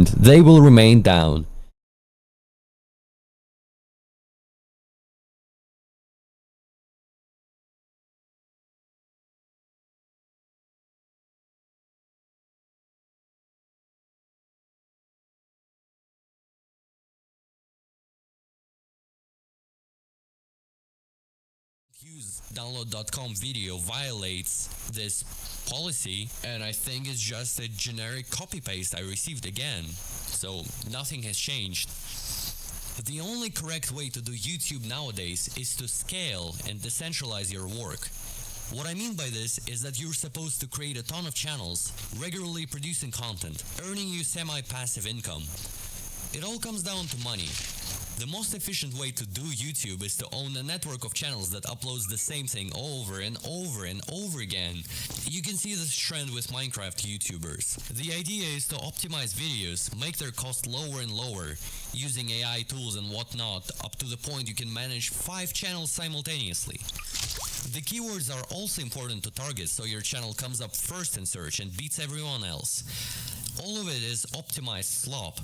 informed, they will remain down. Use download.com video violates this policy, and I think it's just a generic copy-paste I received again, so nothing has changed. The only correct way to do YouTube nowadays is to scale and decentralize your work. What I mean by this is that you're supposed to create a ton of channels, regularly producing content, earning you semi-passive income. It all comes down to money. The most efficient way to do YouTube is to own a network of channels that uploads the same thing over and over and over again. You can see this trend with Minecraft YouTubers. The idea is to optimize videos, make their cost lower and lower, using AI tools and whatnot, up to the point you can manage 5 channels simultaneously. The keywords are also important to target, so your channel comes up first in search and beats everyone else. All of it is optimized slop.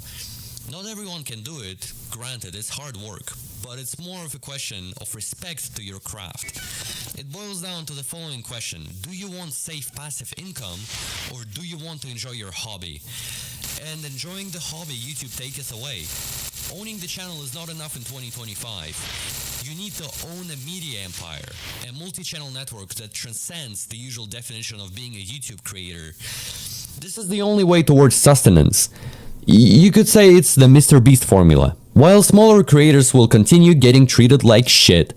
Not everyone can do it, granted it's hard work, but it's more of a question of respect to your craft. It boils down to the following question: do you want safe passive income, or do you want to enjoy your hobby? And enjoying the hobby YouTube taketh away. Owning the channel is not enough in 2025. You need to own a media empire, a multi-channel network that transcends the usual definition of being a YouTube creator. This is the only way towards sustenance. You could say it's the Mr. Beast formula, while smaller creators will continue getting treated like shit.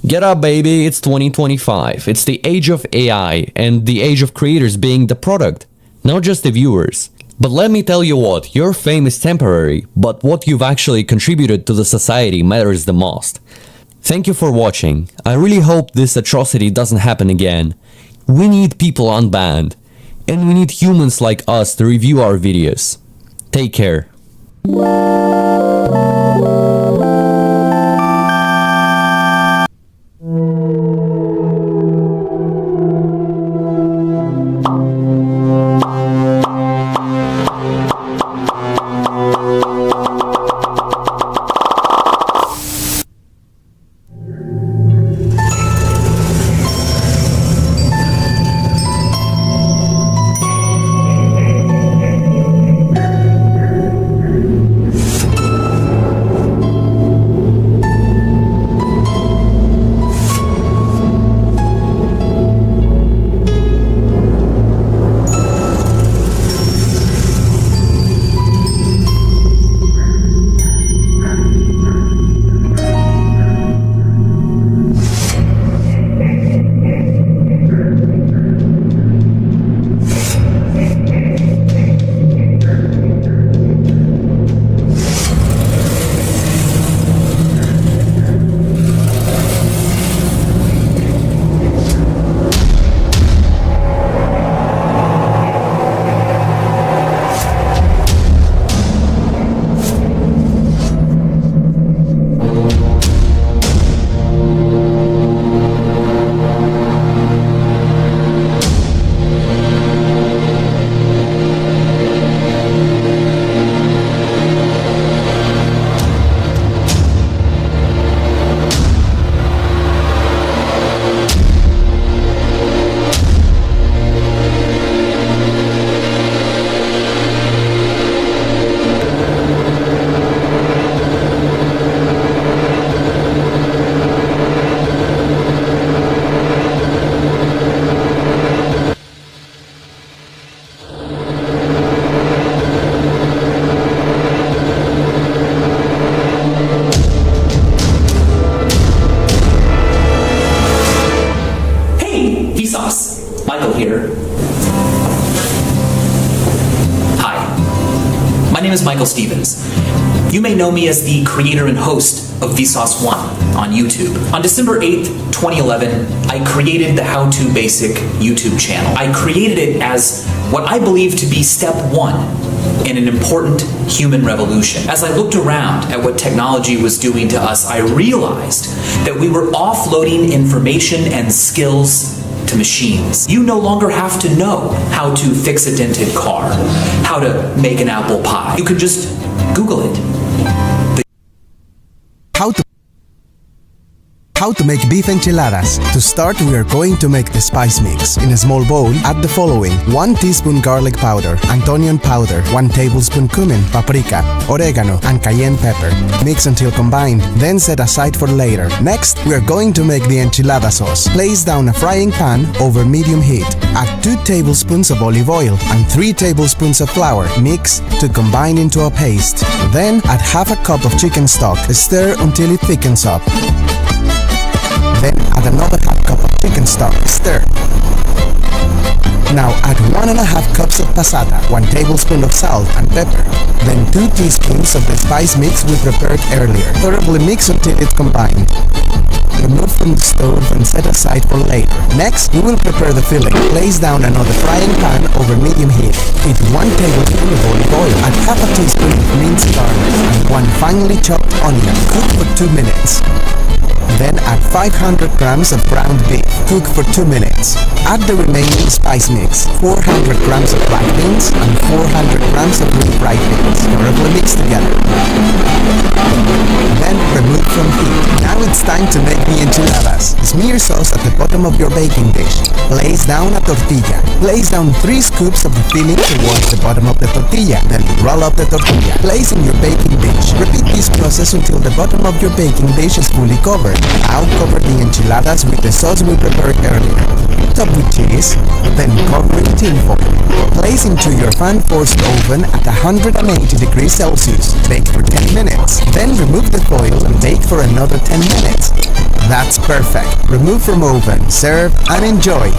Get up, baby, it's 2025. It's the age of AI and the age of creators being the product, not just the viewers. But let me tell you what, your fame is temporary, but what you've actually contributed to the society matters the most. Thank you for watching. I really hope this atrocity doesn't happen again. We need people unbanned. And we need humans like us to review our videos. Take care. Michael here. Hi, my name is Michael Stevens. You may know me as the creator and host of Vsauce 1 on YouTube. On December 8th, 2011, I created the How To Basic YouTube channel. I created it as what I believe to be step one in an important human revolution. As I looked around at what technology was doing to us, I realized that we were offloading information and skills to machines. You no longer have to know how to fix a dented car, how to make an apple pie. You can just Google it. How to make beef enchiladas. To start, we are going to make the spice mix. In a small bowl, add the following: 1 teaspoon garlic powder, onion powder, 1 tablespoon cumin, paprika, oregano, and cayenne pepper. Mix until combined, then set aside for later. Next, we are going to make the enchilada sauce. Place down a frying pan over medium heat. Add 2 tablespoons of olive oil and 3 tablespoons of flour. Mix to combine into a paste. Then add half a cup of chicken stock. Stir until it thickens up. Then add another half cup of chicken stock. Stir. Now add 1.5 cups of passata, 1 tablespoon of salt and pepper. Then 2 teaspoons of the spice mix we prepared earlier. Thoroughly mix until it's combined. Remove from the stove and set aside for later. Next, we will prepare the filling. Place down another frying pan over medium heat. Heat 1 tablespoon of olive oil. Add half a teaspoon of minced garlic and 1 finely chopped onion. Cook for 2 minutes. Then add 500 grams of ground beef. Cook for 2 minutes. Add the remaining spice mix, 400 grams of black beans and 400 grams of refried beans. Thoroughly mix together. Then remove from heat. Now it's time to make the enchiladas. Smear sauce at the bottom of your baking dish. Place down a tortilla. Place down 3 scoops of the filling towards the bottom of the tortilla. Then roll up the tortilla. Place in your baking dish. Repeat this process until the bottom of your baking dish is fully covered. Now cover the enchiladas with the sauce we prepared earlier. Top with cheese, then cover with tin foil. Place into your fan-forced oven at 180 degrees Celsius. Bake for 10 minutes. Then remove the foil and bake for another 10 minutes. That's perfect. Remove from oven, serve, and enjoy.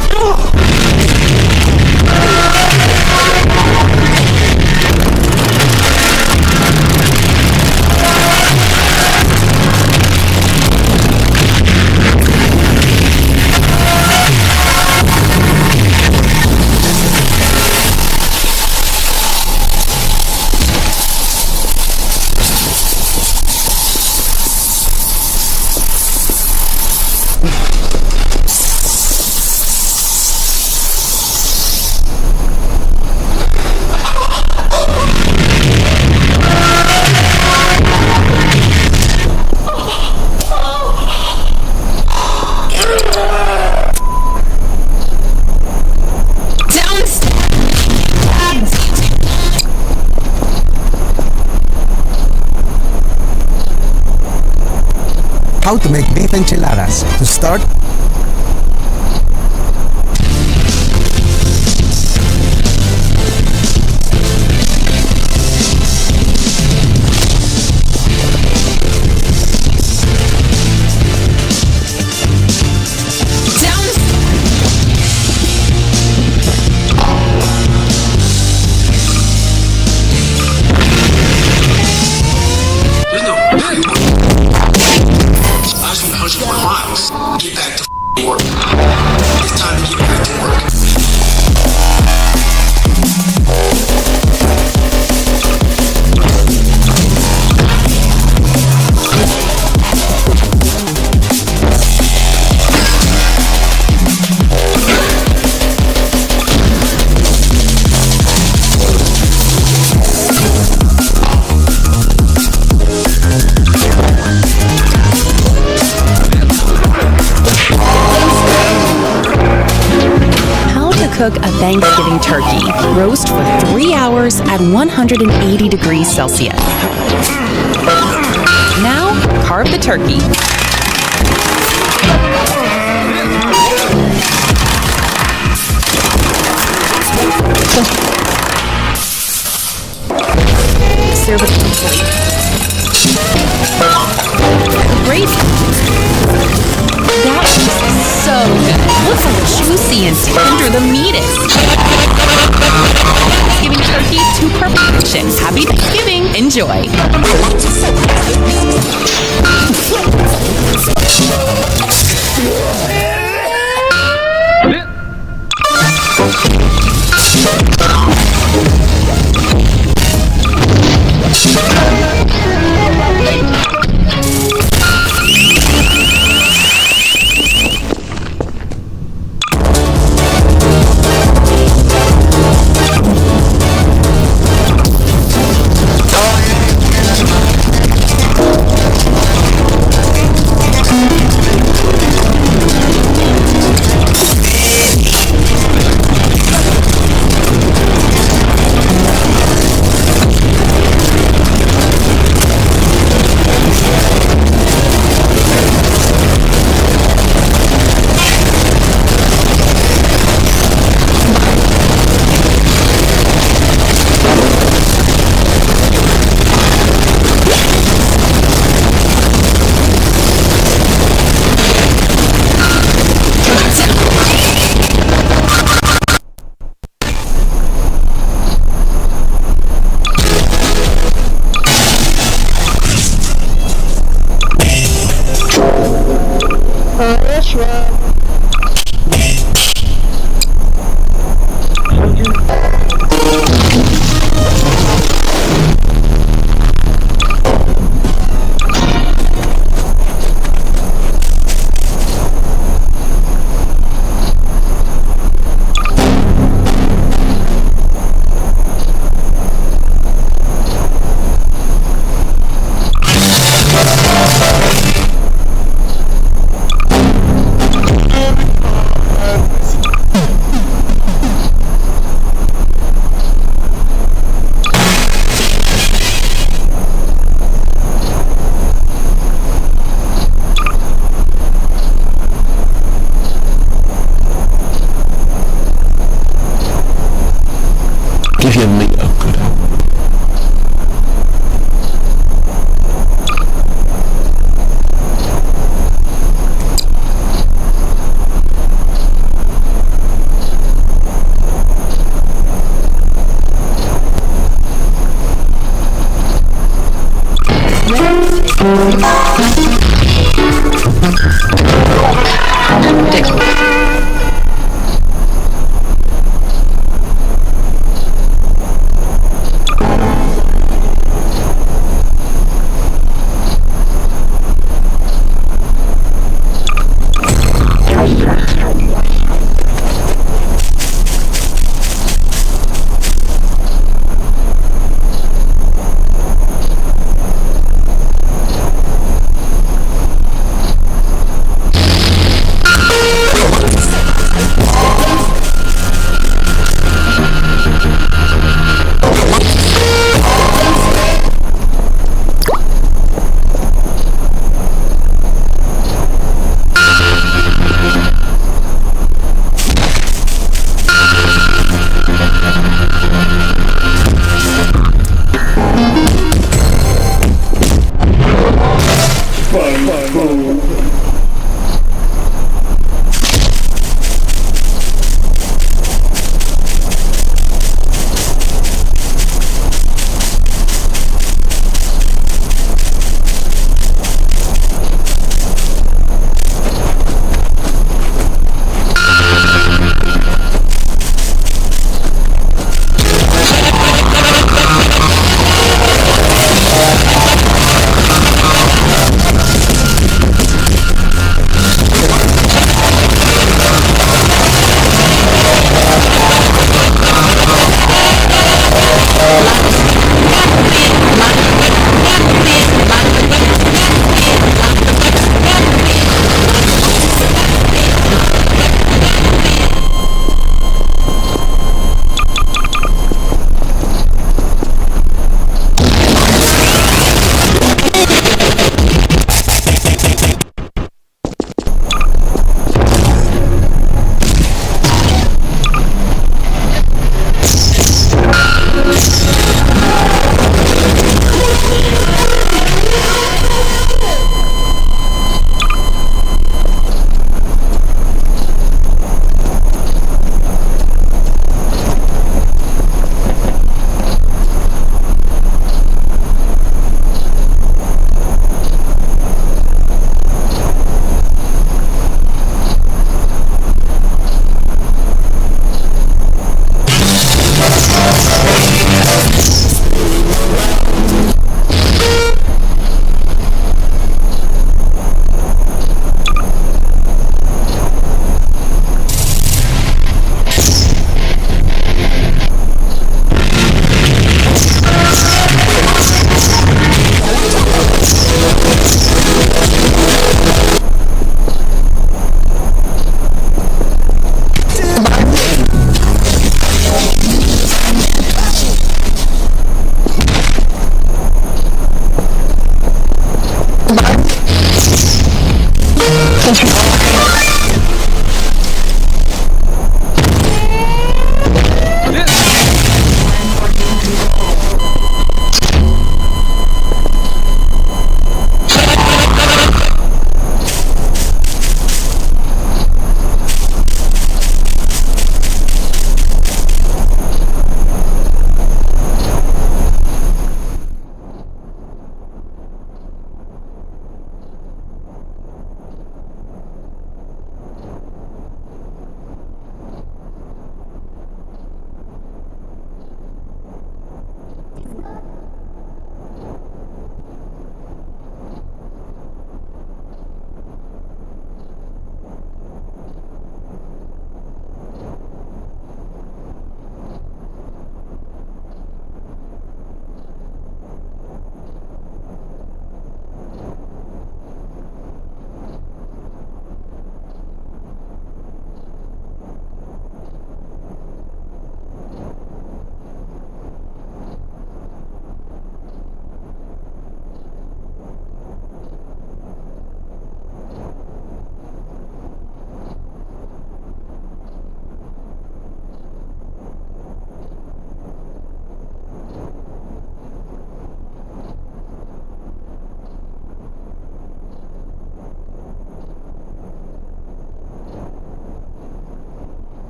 How to make beef enchiladas. To start, get back to work. It's time to get back to work. Cook a Thanksgiving turkey. Roast for 3 hours at 180 degrees Celsius. Now, carve the turkey. Serve it on plate. Great. That is so good. Looks like juicy and tender the meat is. Thanksgiving turkey to perfection. Happy Thanksgiving. Enjoy.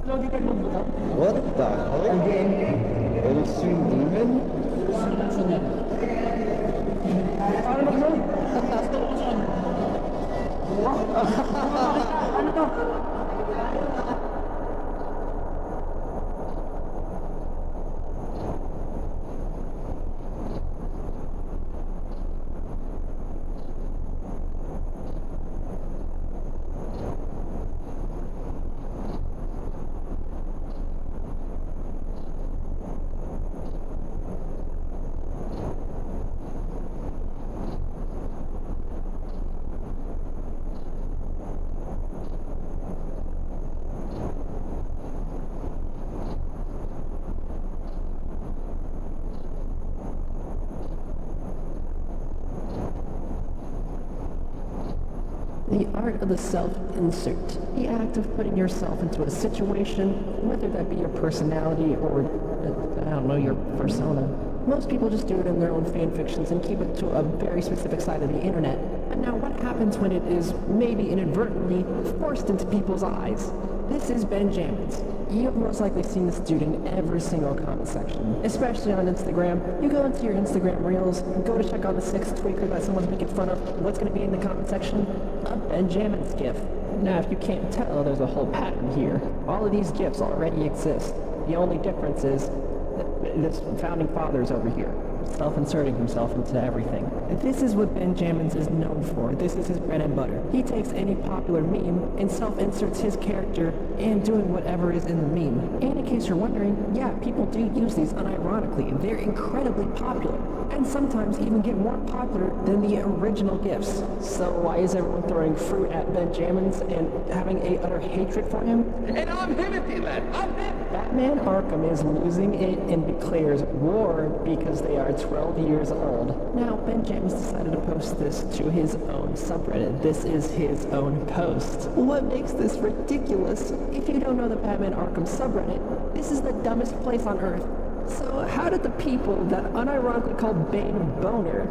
What the hell? It'll soon demon? The art of the self-insert. The act of putting yourself into a situation, whether that be your personality or, I don't know, your persona. Most people just do it in their own fan fictions and keep it to a very specific side of the internet. And now what happens when it is maybe inadvertently forced into people's eyes? This is Benjamin's. You've most likely seen this dude in every single comment section, especially on Instagram. You go into your Instagram Reels, go to check out the 6th tweaker that someone's making fun of. What's going to be in the comment section? A Benjamin's GIF. Now, if you can't tell, there's a whole pattern here. All of these GIFs already exist. The only difference is this founding father's over here, self-inserting himself into everything. This is what Benjamin's is known for. This is his bread and butter. He takes any popular meme and self-inserts his character and doing whatever is in the meme. And in case you're wondering, yeah, people do use these unironically. They're incredibly popular, and sometimes even get more popular than the original GIFs. So why is everyone throwing fruit at Benjamin's and having a utter hatred for him? And I'm him at the end. I'm him! Batman Arkham is losing it and declares war because they are 12 years old. Now, Benjamin's decided to post this to his own subreddit. This is his own post. What makes this ridiculous? If you don't know the Batman Arkham subreddit, this is the dumbest place on Earth. So how did the people that unironically called Bane Boner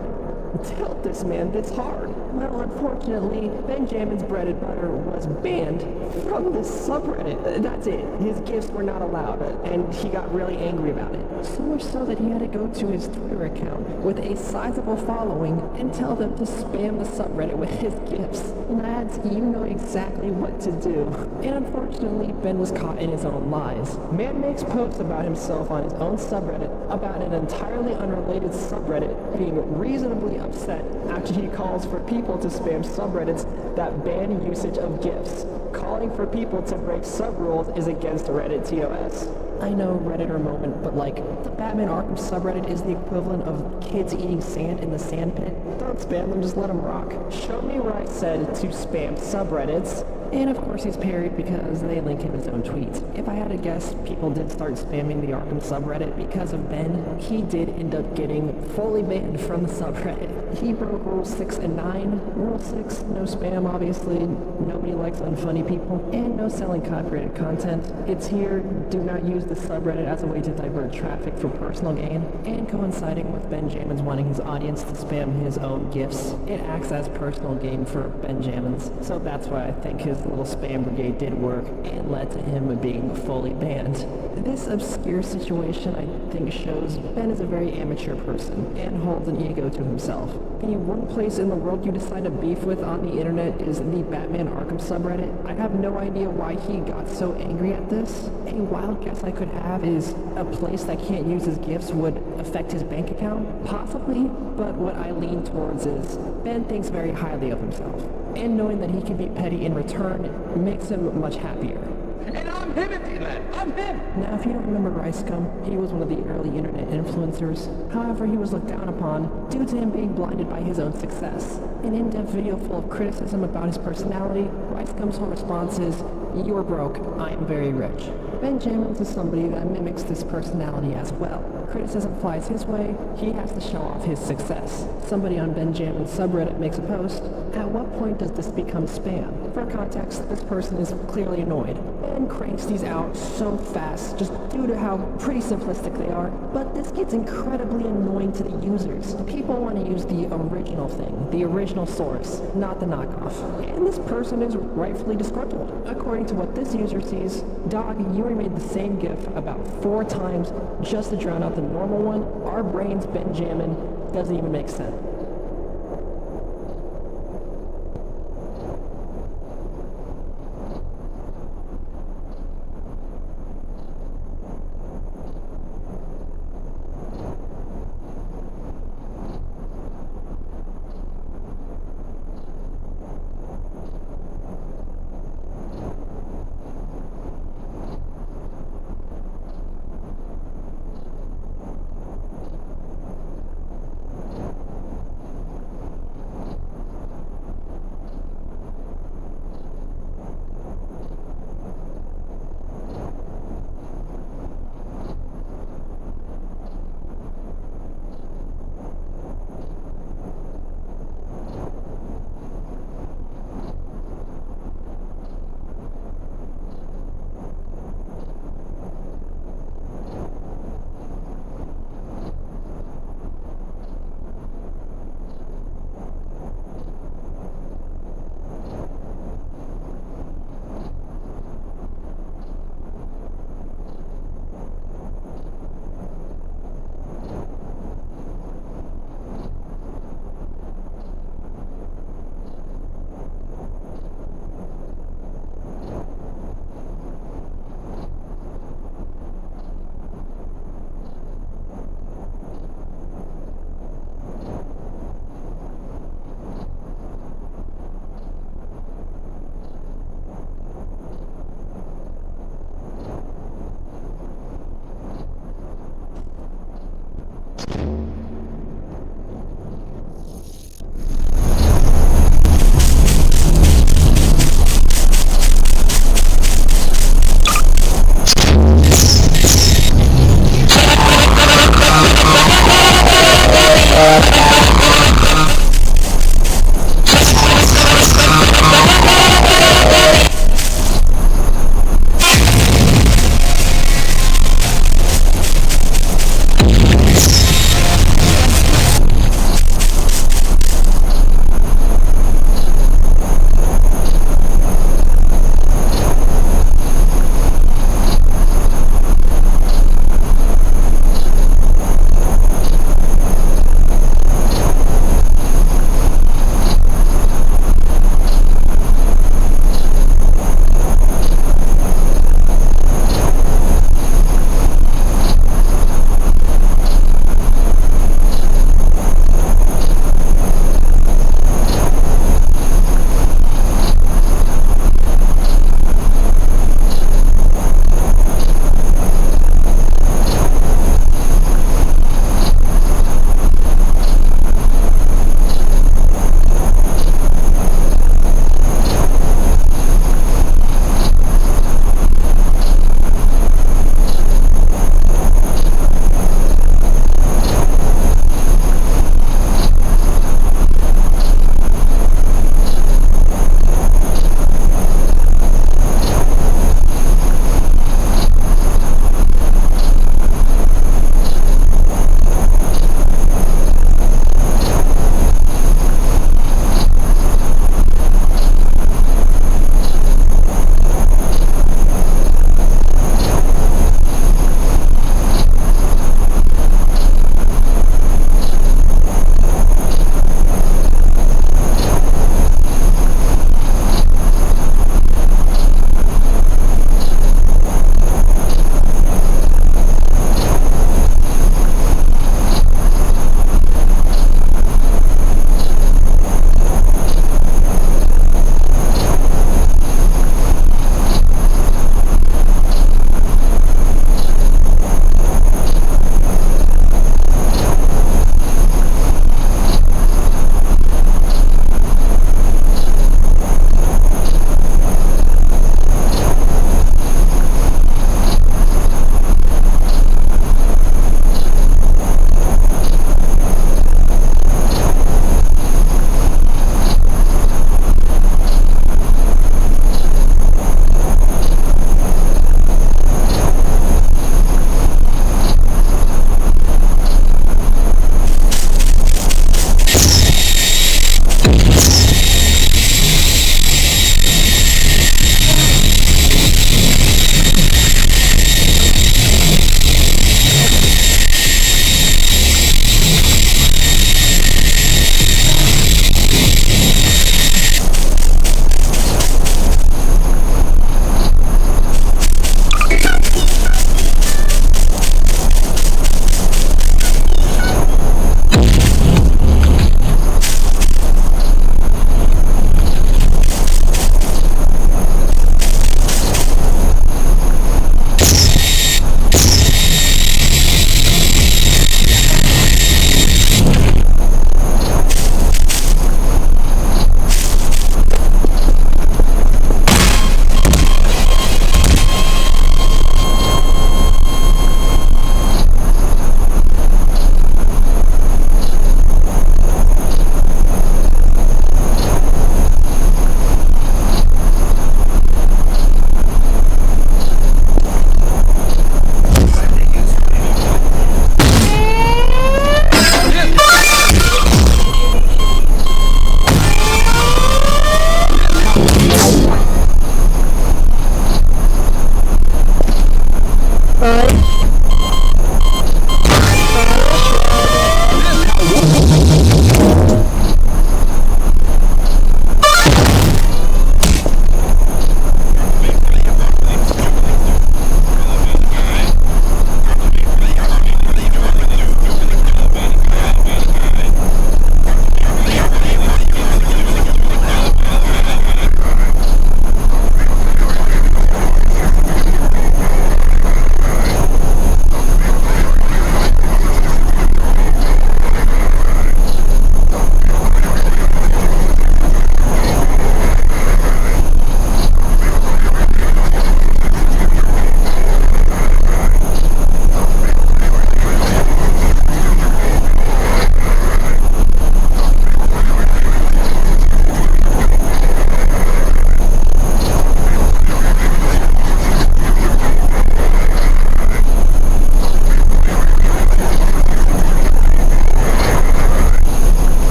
tilt this man this hard? Well, unfortunately, Benjamin's bread and butter was banned from this subreddit. That's it. His gifts were not allowed, and he got really angry about it. So much so that he had to go to his Twitter account with a sizable following and tell them to spam the subreddit with his gifts. Lads, you know exactly what to do. And unfortunately, Ben was caught in his own lies. Man makes posts about himself on his own subreddit about an entirely unrelated subreddit being reasonably upset after he calls for people to spam subreddits that ban usage of GIFs. Calling for people to break sub-rules is against Reddit TOS. I know, Redditor moment, but like, the Batman Arkham subreddit is the equivalent of kids eating sand in the sand pit. Don't spam them, just let them rock. Show me where I said to spam subreddits. And of course he's parried because they link in his own tweets. If I had to guess, people did start spamming the Arkham subreddit because of Ben. He did end up getting fully banned from the subreddit. He broke rules 6 and 9. Rule 6, no spam obviously, nobody likes unfunny people, and no selling copyrighted content. It's here, do not use the subreddit as a way to divert traffic for personal gain, and coinciding with Benjamin's wanting his audience to spam his own gifts, it acts as personal gain for Benjamin's. So that's why I think his little spam brigade did work and led to him being fully banned. This obscure situation, I think, shows Ben is a very amateur person and holds an ego to himself. The one place in the world you decide to beef with on the internet is the Batman Arkham subreddit. I have no idea why he got so angry at this. A wild guess I could have is a place that can't use his gifts would affect his bank account? Possibly, but what I lean towards is Ben thinks very highly of himself, and knowing that he can be petty in return makes him much happier. And I'm him at the internet! I'm him! Now, if you don't remember Ricecum, he was one of the early internet influencers. However, he was looked down upon due to him being blinded by his own success. An in-depth video full of criticism about his personality, Ricecum's whole response is, "You're broke, I am very rich." Benjamin's is somebody that mimics this personality as well. criticism flies his way, he has to show off his success. Somebody on Benjamin's subreddit makes a post. At what point does this become spam? For context, this person is clearly annoyed and cranks these out so fast just due to how pretty simplistic they are, but this gets incredibly annoying to the users. People want to use the original thing, the original source, not the knockoff. And this person is rightfully disgruntled. According to what this user sees, dog, you remade the same GIF about 4 times just to drown out the normal one. Our brains, Benjamin, doesn't even make sense.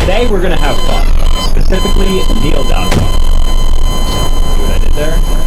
Today we're gonna have fun. Specifically, kneel down fun. See what I did there?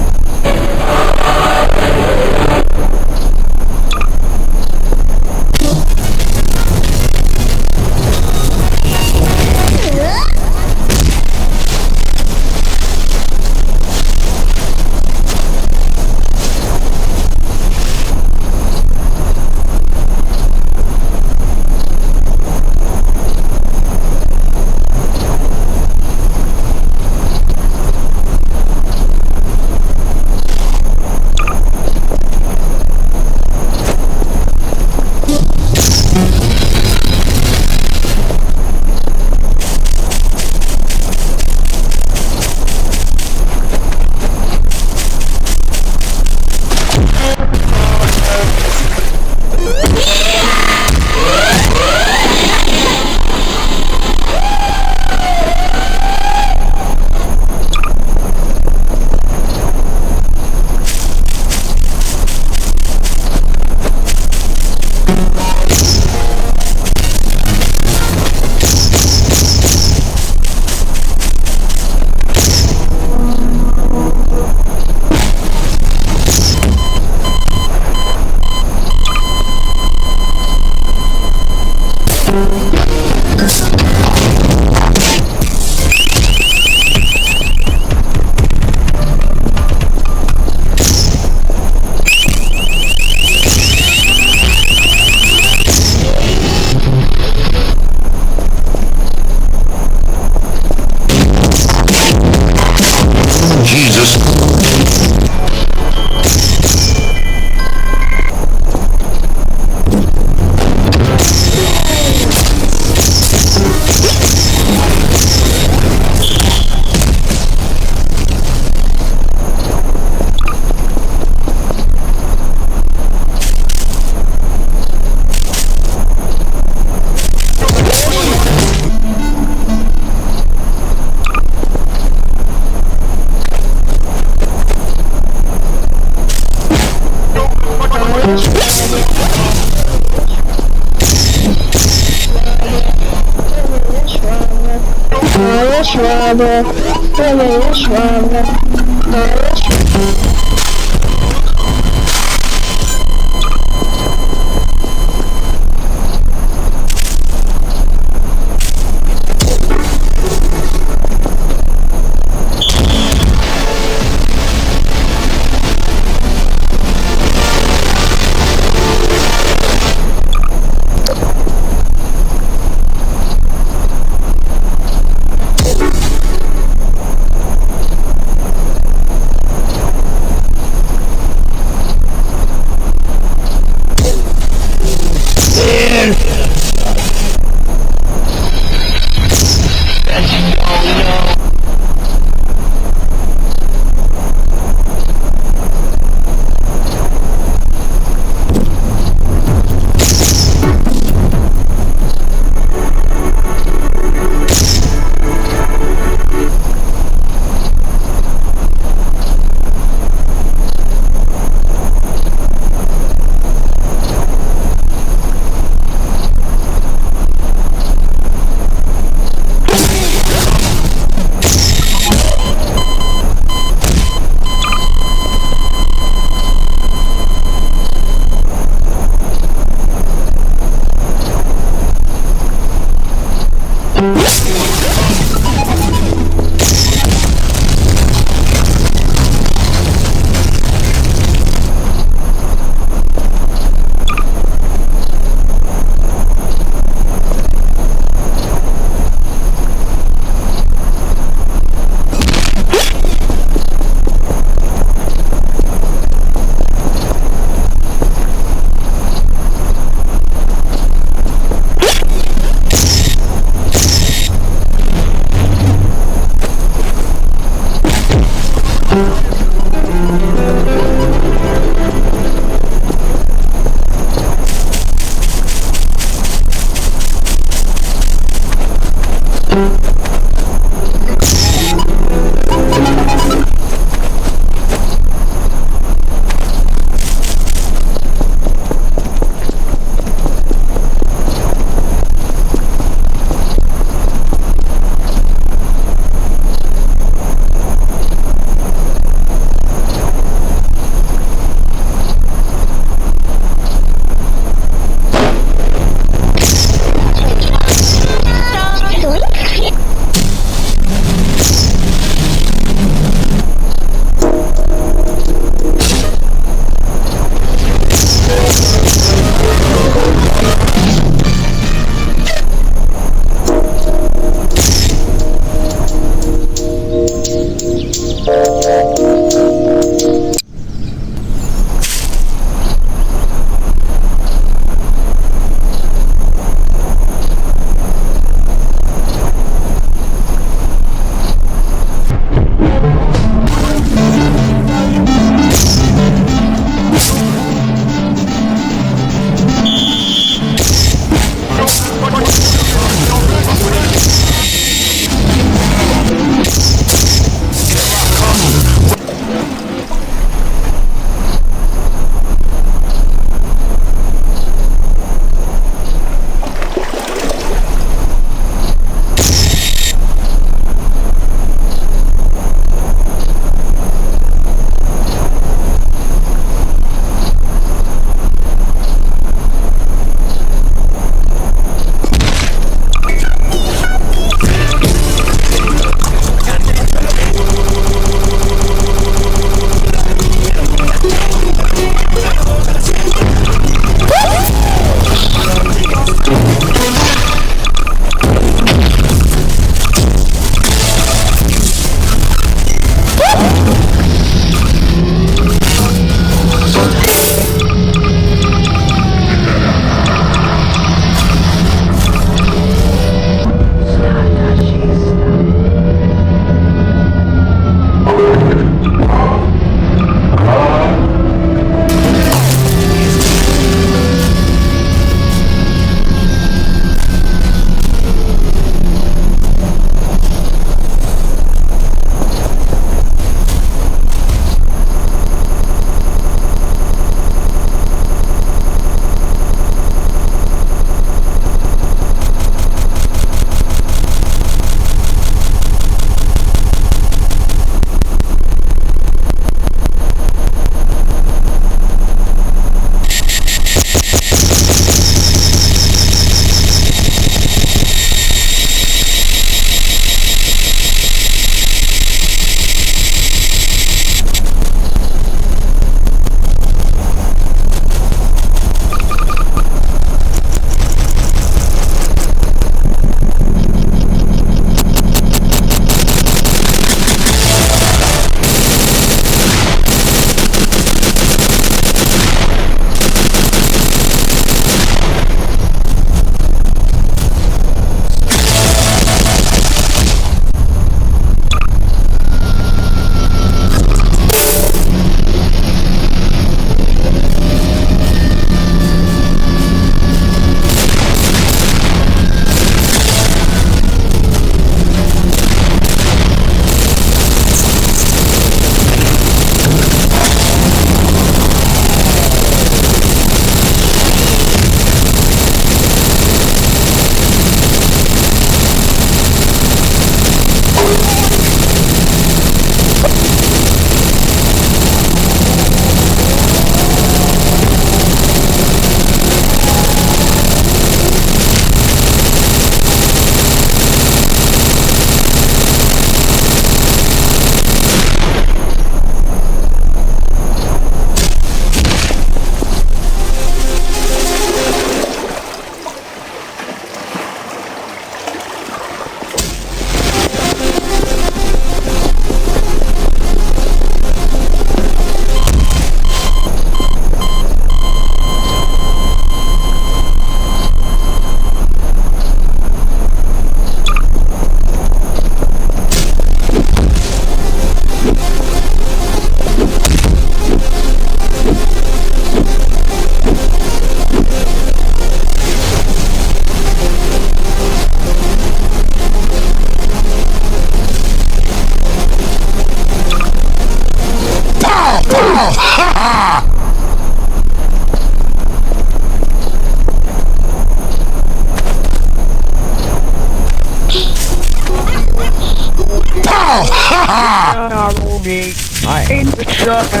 I'm the shot in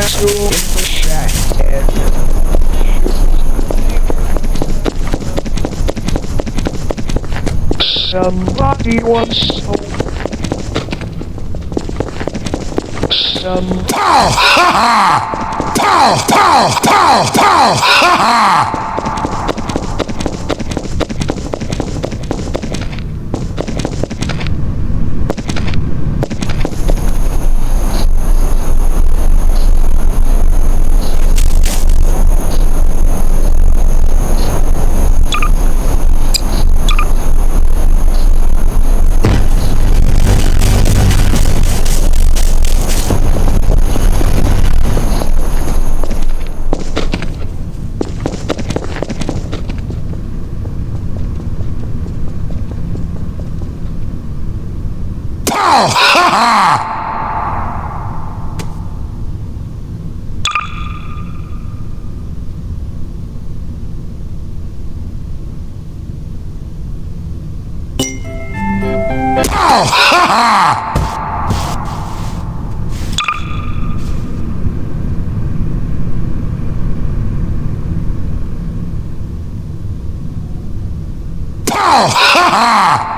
the shack. Somebody wants to. Pow! Ha ha! Pow! Pow! Pow! Pow! Ha ha! Pow! Ha ha! Pow! Ha ha! Pow! Ha ha!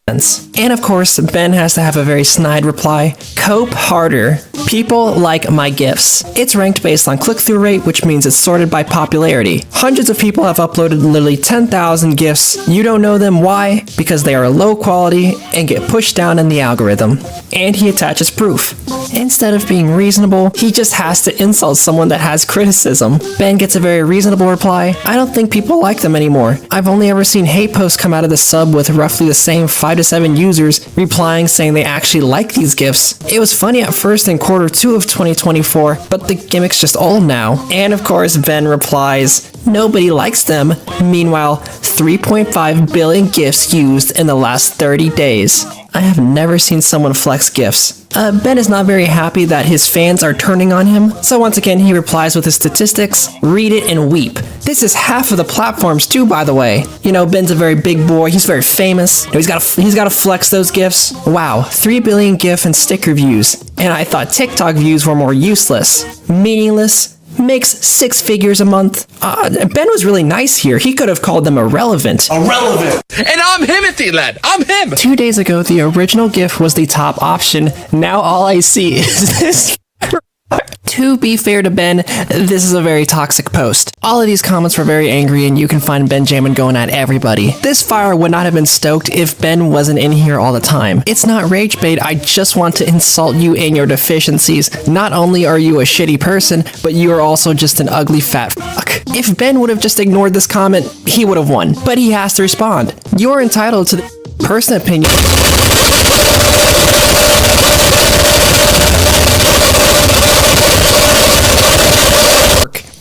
And of course, Ben has to have a very snide reply. Cope harder. People like my GIFs. It's ranked based on click-through rate, which means it's sorted by popularity. Hundreds of people have uploaded literally 10,000 GIFs. You don't know them. Why? Because they are low quality and get pushed down in the algorithm. And he attaches proof. Instead of being reasonable, he just has to insult someone that has criticism. Ben gets a very reasonable reply. I don't think people like them anymore. I've only ever seen hate posts come out of the sub with roughly the same 5 to 7 users replying saying they actually like these GIFs. It was funny at first in quarter 2 of 2024, but the gimmick's just old now. And of course, Ben replies, nobody likes them. Meanwhile, 3.5 billion GIFs used in the last 30 days. I have never seen someone flex GIFs. Ben is not very happy that his fans are turning on him, so once again he replies with his statistics, read it and weep. This is half of the platforms too, by the way. You know, Ben's a very big boy, he's very famous, he's gotta flex those GIFs. Wow, 3 billion GIF and sticker views, and I thought TikTok views were more useless, meaningless, makes 6 figures a month. Ben was really nice here. He could have called them irrelevant. Irrelevant! And I'm Himothy, lad! I'm him! 2 days ago, the original GIF was the top option. Now all I see is this. To be fair to Ben, this is a very toxic post. All of these comments were very angry and you can find Benjamin going at everybody. This fire would not have been stoked if Ben wasn't in here all the time. It's not rage bait, I just want to insult you and your deficiencies. Not only are you a shitty person, but you are also just an ugly fat fuck. If Ben would have just ignored this comment, he would have won. But he has to respond. You're entitled to the person opinion.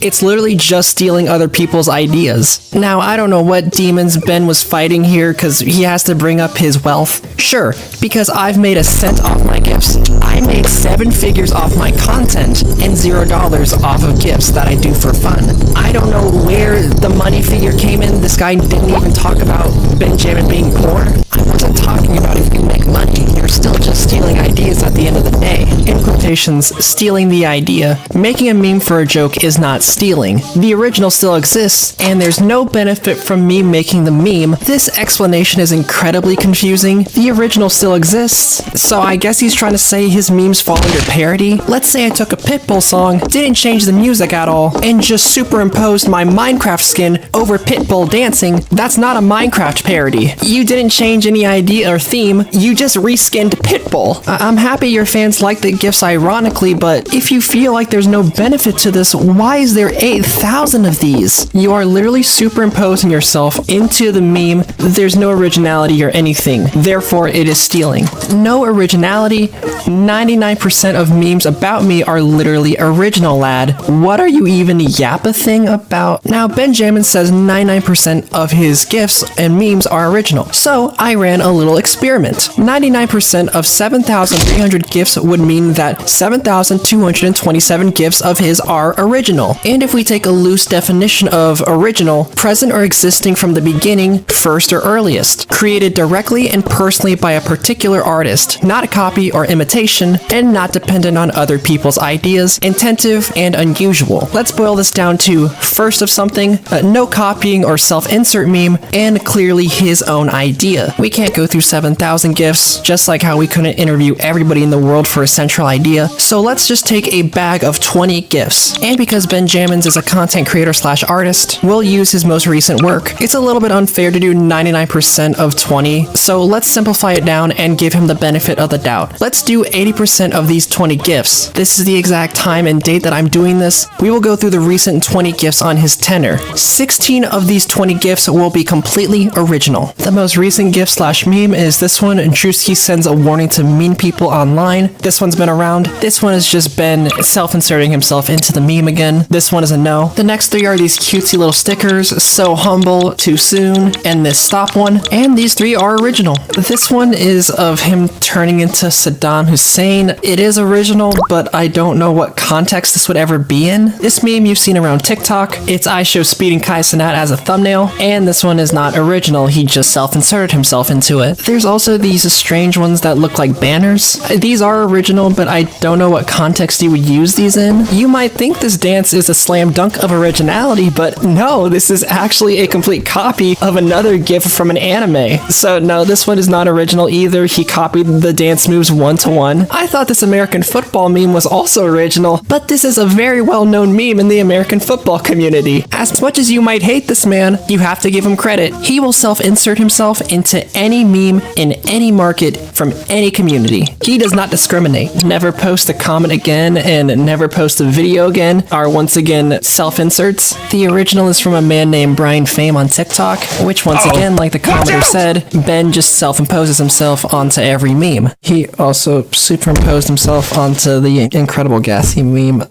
It's literally just stealing other people's ideas. Now, I don't know what demons Ben was fighting here because he has to bring up his wealth. Sure, because I've made a cent off my gifts. I made 7 figures off my content and $0 off of gifts that I do for fun. I don't know where the money figure came in. This guy didn't even talk about Benjamin being poor. I wasn't talking about if you make money. You're still just stealing ideas at the end of the day. In quotations, stealing the idea. Making a meme for a joke is not stealing. The original still exists, and there's no benefit from me making the meme. This explanation is incredibly confusing. The original still exists, so I guess he's trying to say his memes fall under parody. Let's say I took a Pitbull song, didn't change the music at all, and just superimposed my Minecraft skin over Pitbull dancing. That's not a Minecraft parody. You didn't change any idea or theme, you just reskinned Pitbull. I'm happy your fans like the GIFs ironically, but if you feel like there's no benefit to this, why is there 8,000 of these? You are literally superimposing yourself into the meme. There's no originality or anything. Therefore, it is stealing. No originality. 99% of memes about me are literally original, lad. What are you even yapping about? Now, Benjamin says 99% of his GIFs and memes are original. So, I ran a little experiment. 99% of 7,300 GIFs would mean that 7,227 GIFs of his are original. And if we take a loose definition of original, present or existing from the beginning, first or earliest, created directly and personally by a particular artist, not a copy or imitation, and not dependent on other people's ideas, intensive and unusual. Let's boil this down to first of something, no copying or self-insert meme, and clearly his own idea. We can't go through 7,000 GIFs, just like how we couldn't interview everybody in the world for a central idea. So let's just take a bag of 20 GIFs. And because Benjamins is a content creator / artist, we'll use his most recent work. It's a little bit unfair to do 99% of 20, so let's simplify it down and give him the benefit of the doubt. Let's do 80% of these 20 GIFs. This is the exact time and date that I'm doing this. We will go through the recent 20 GIFs on his tenor. 16 of these 20 GIFs will be completely original. The most recent GIF / meme is this one. Drewski sends a warning to mean people online. This one's been around. This one is just Ben self-inserting himself into the meme again. This one is a no. The next 3 are these cutesy little stickers, so humble, too soon, and this stop one. And these 3 are original. This one is of him turning into Saddam Hussein. It is original, but I don't know what context this would ever be in. This meme you've seen around TikTok. It's I show speeding Kai Cenat as a thumbnail, and this one is not original. He just self-inserted himself into it. There's also these strange ones that look like banners. These are original, but I don't know what context you would use these in. You might think this dance is a slam dunk of originality, but no, this is actually a complete copy of another GIF from an anime. So no, this one is not original either. He copied the dance moves one-to-one. I thought this American football meme was also original, but this is a very well-known meme in the American football community. As much as you might hate this man, you have to give him credit. He will self-insert himself into any meme in any market from any community. He does not discriminate. Never post a comment again and never post a video again are once again self-inserts. The original is from a man named Brian Fame on TikTok, which once again, like the commenter said, Ben just self-imposes himself onto every meme. He also superimposed himself onto the Incredible Gassy meme.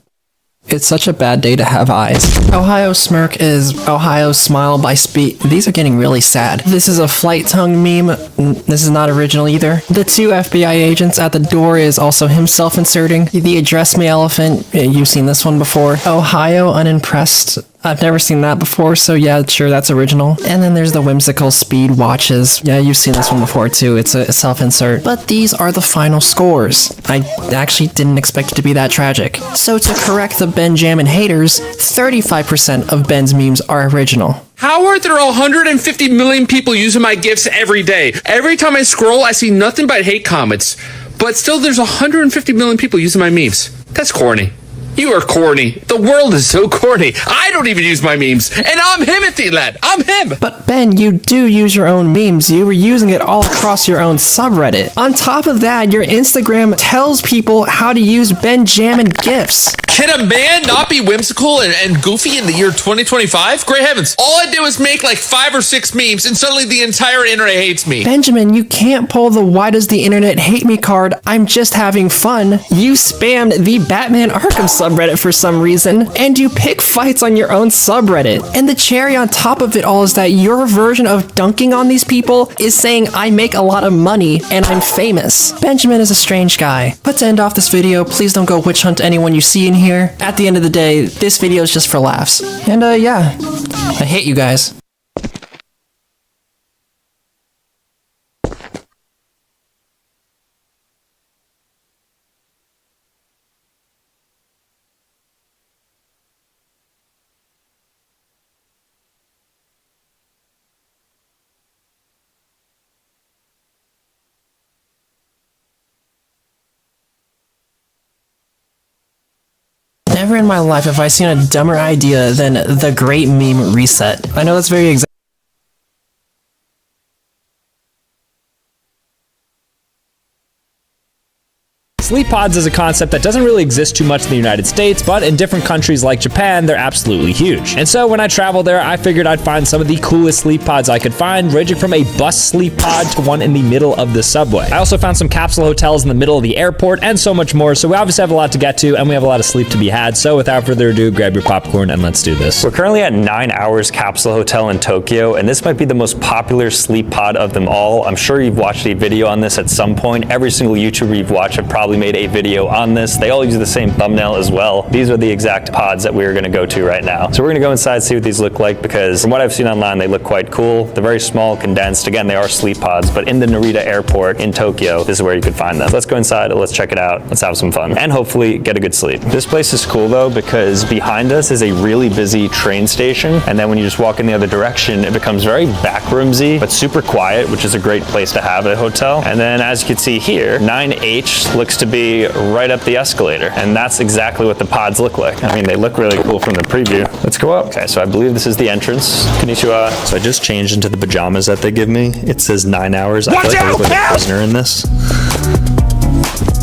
It's such a bad day to have eyes. Ohio Smirk is Ohio Smile by Speed. These are getting really sad. This is a flight tongue meme. This is not original either. The 2 FBI agents at the door is also him self-inserting. The Address Me Elephant, you've seen this one before. Ohio Unimpressed. I've never seen that before, so yeah, sure, that's original. And then there's the whimsical speed watches. Yeah, you've seen this one before too. It's a self-insert. But these are the final scores. I actually didn't expect it to be that tragic. So to correct the Benjamin haters, 35% of Ben's memes are original. How are there 150 million people using my GIFs every day? Every time I scroll, I see nothing but hate comments. But still, there's 150 million people using my memes. That's corny. You are corny. The world is so corny. I don't even use my memes. And I'm him at the lad. I'm him. But Ben, you do use your own memes. You were using it all across your own subreddit. On top of that, your Instagram tells people how to use Benjamin GIFs. Can a man not be whimsical and goofy in the year 2025? Great heavens. All I do is make like 5 or 6 memes and suddenly the entire internet hates me. Benjamin, you can't pull the why does the internet hate me card. I'm just having fun. You spammed the Batman Arkham subreddit for some reason, and you pick fights on your own subreddit. And the cherry on top of it all is that your version of dunking on these people is saying I make a lot of money and I'm famous. Benjamin is a strange guy. But to end off this video, please don't go witch hunt anyone you see in here. At the end of the day, this video is just for laughs. And yeah, I hate you guys. Never in my life have I seen a dumber idea than the Great Meme Reset. I know that's very Sleep pods is a concept that doesn't really exist too much in the United States, but in different countries like Japan, they're absolutely huge. And so when I traveled there, I figured I'd find some of the coolest sleep pods I could find, ranging from a bus sleep pod to one in the middle of the subway. I also found some capsule hotels in the middle of the airport and so much more, so we obviously have a lot to get to and we have a lot of sleep to be had. So without further ado, grab your popcorn and let's do this. We're currently at 9 Hours Capsule Hotel in Tokyo, and this might be the most popular sleep pod of them all. I'm sure you've watched a video on this at some point. Every single YouTuber you've watched have probably made a video on this. They all use the same thumbnail as well. These are the exact pods that we're gonna go to right now. So we're gonna go inside, see what these look like, because from what I've seen online, they look quite cool. They're very small, condensed. Again, they are sleep pods, but in the Narita airport in Tokyo, this is where you could find them. So let's go inside, let's check it out, let's have some fun, and hopefully get a good sleep. This place is cool though, because behind us is a really busy train station, and then when you just walk in the other direction, it becomes very backroomsy, but super quiet, which is a great place to have at a hotel. And then as you can see here, 9H looks to be right up the escalator, and that's exactly what the pods look like. I mean, they look really cool from the preview. Let's go up. Okay, so I believe this is the entrance. Konnichiwa. So I just changed into the pajamas that they give me. It says 9 hours. I feel like I look like a prisoner in this.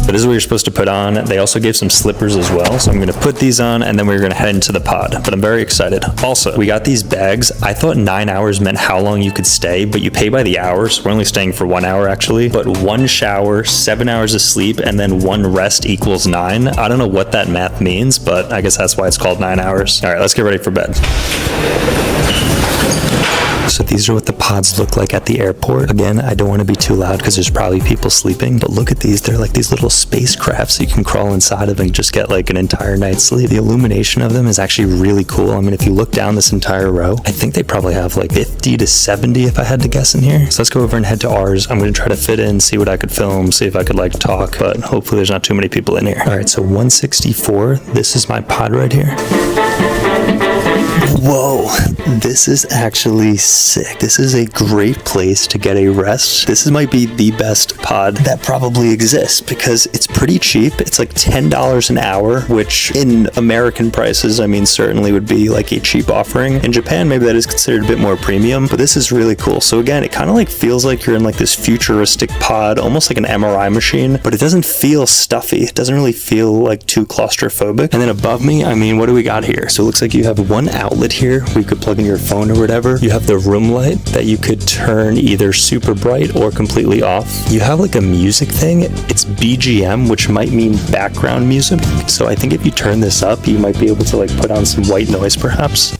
But this is what you're supposed to put on. They also gave some slippers as well. So I'm gonna put these on and then we're gonna head into the pod. But I'm very excited. Also, we got these bags. I thought 9 hours meant how long you could stay, but you pay by the hours. We're only staying for 1 hour actually. But 1 shower, 7 hours of sleep, and then 1 rest equals 9. I don't know what that math means, but I guess that's why it's called 9 hours. All right, let's get ready for bed. So these are what the pods look like at the airport. Again, I don't want to be too loud because there's probably people sleeping, but look at these. They're like these little spacecrafts you can crawl inside of and just get like an entire night's sleep. The illumination of them is actually really cool. I mean, if you look down this entire row, I think they probably have like 50 to 70 if I had to guess in here. So let's go over and head to ours. I'm going to try to fit in, see what I could film, see if I could like talk, but hopefully there's not too many people in here. All right, so 164. This is my pod right here. Whoa, this is actually sick. This is a great place to get a rest. This might be the best pod that probably exists because it's pretty cheap. It's like $10 an hour, which in American prices, I mean, certainly would be like a cheap offering. In Japan, maybe that is considered a bit more premium, but this is really cool. So again, it kind of like feels like you're in like this futuristic pod, almost like an MRI machine, but it doesn't feel stuffy. It doesn't really feel like too claustrophobic. And then above me, I mean, what do we got here? So it looks like you have one outlet here where you could plug in your phone or whatever. You have the room light that you could turn either super bright or completely off. You have like a music thing. It's BGM, which might mean background music. So I think if you turn this up, you might be able to like put on some white noise perhaps.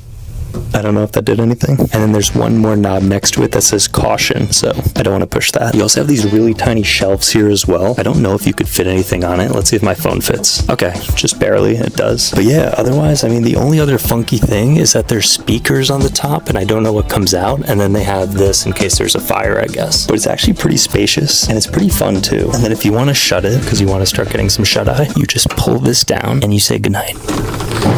I don't know if that did anything. And then there's one more knob next to it that says caution, so I don't want to push that. You also have these really tiny shelves here as well. I don't know if you could fit anything on it. Let's see if my phone fits. Okay, just barely, it does. But yeah, otherwise, I mean, the only other funky thing is that there's speakers on the top, and I don't know what comes out, and then they have this in case there's a fire, I guess. But it's actually pretty spacious, and it's pretty fun too. And then if you want to shut it, because you want to start getting some shut-eye, you just pull this down, and you say goodnight.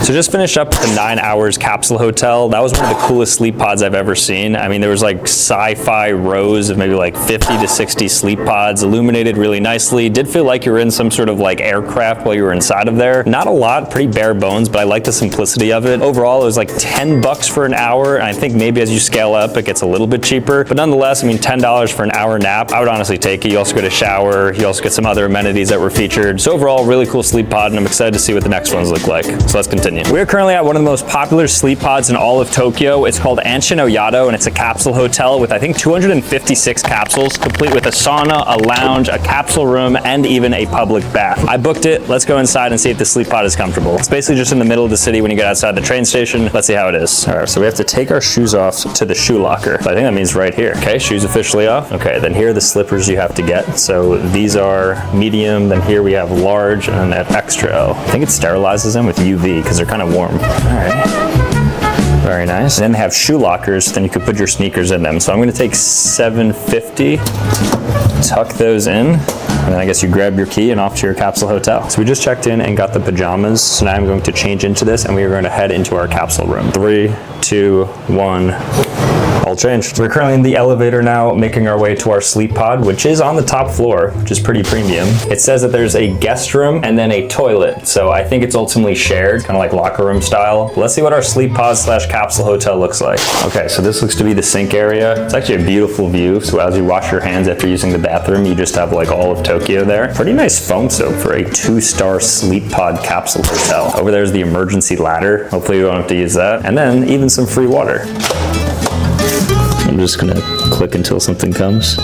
So just finished up the 9 Hours Capsule Hotel. That was one of the coolest sleep pods I've ever seen. I mean, there was like sci-fi rows of maybe like 50 to 60 sleep pods, illuminated really nicely. Did feel like you were in some sort of like aircraft while you were inside of there. Not a lot, pretty bare bones, but I like the simplicity of it. Overall, it was like $10 for an hour, and I think maybe as you scale up, it gets a little bit cheaper. But nonetheless, I mean, $10 for an hour nap, I would honestly take it. You also get a shower, you also get some other amenities that were featured. So overall, really cool sleep pod, and I'm excited to see what the next ones look like. So let's continue. We're currently at one of the most popular sleep pods in all of Tokyo. It's called Anshin Oyado, and it's a capsule hotel with I think 256 capsules, complete with a sauna, a lounge, a capsule room, and even a public bath. I booked it. Let's go inside and see if the sleep pod is comfortable. It's basically just in the middle of the city when you get outside the train station. Let's see how it is. All right, so we have to take our shoes off to the shoe locker. So I think that means right here. Okay, shoes officially off. Okay, then here are the slippers you have to get. So these are medium, then here we have large, and then they have extra L. I think it sterilizes them with UV because they're kind of warm. All right. Very nice. And then they have shoe lockers, then you could put your sneakers in them. So I'm gonna take $750, tuck those in, and then I guess you grab your key and off to your capsule hotel. So we just checked in and got the pajamas. So now I'm going to change into this and we are going to head into our capsule room. 3, 2, 1. All changed. We're currently in the elevator now, making our way to our sleep pod, which is on the top floor, which is pretty premium. It says that there's a guest room and then a toilet. So I think it's ultimately shared, kind of like locker room style. But let's see what our sleep pod / capsule hotel looks like. Okay, so this looks to be the sink area. It's actually a beautiful view. So as you wash your hands after using the bathroom, you just have like all of Tokyo there. Pretty nice foam soap for a 2-star sleep pod capsule hotel. Over there's the emergency ladder. Hopefully you won't have to use that. And then even some free water. I'm just gonna click until something comes.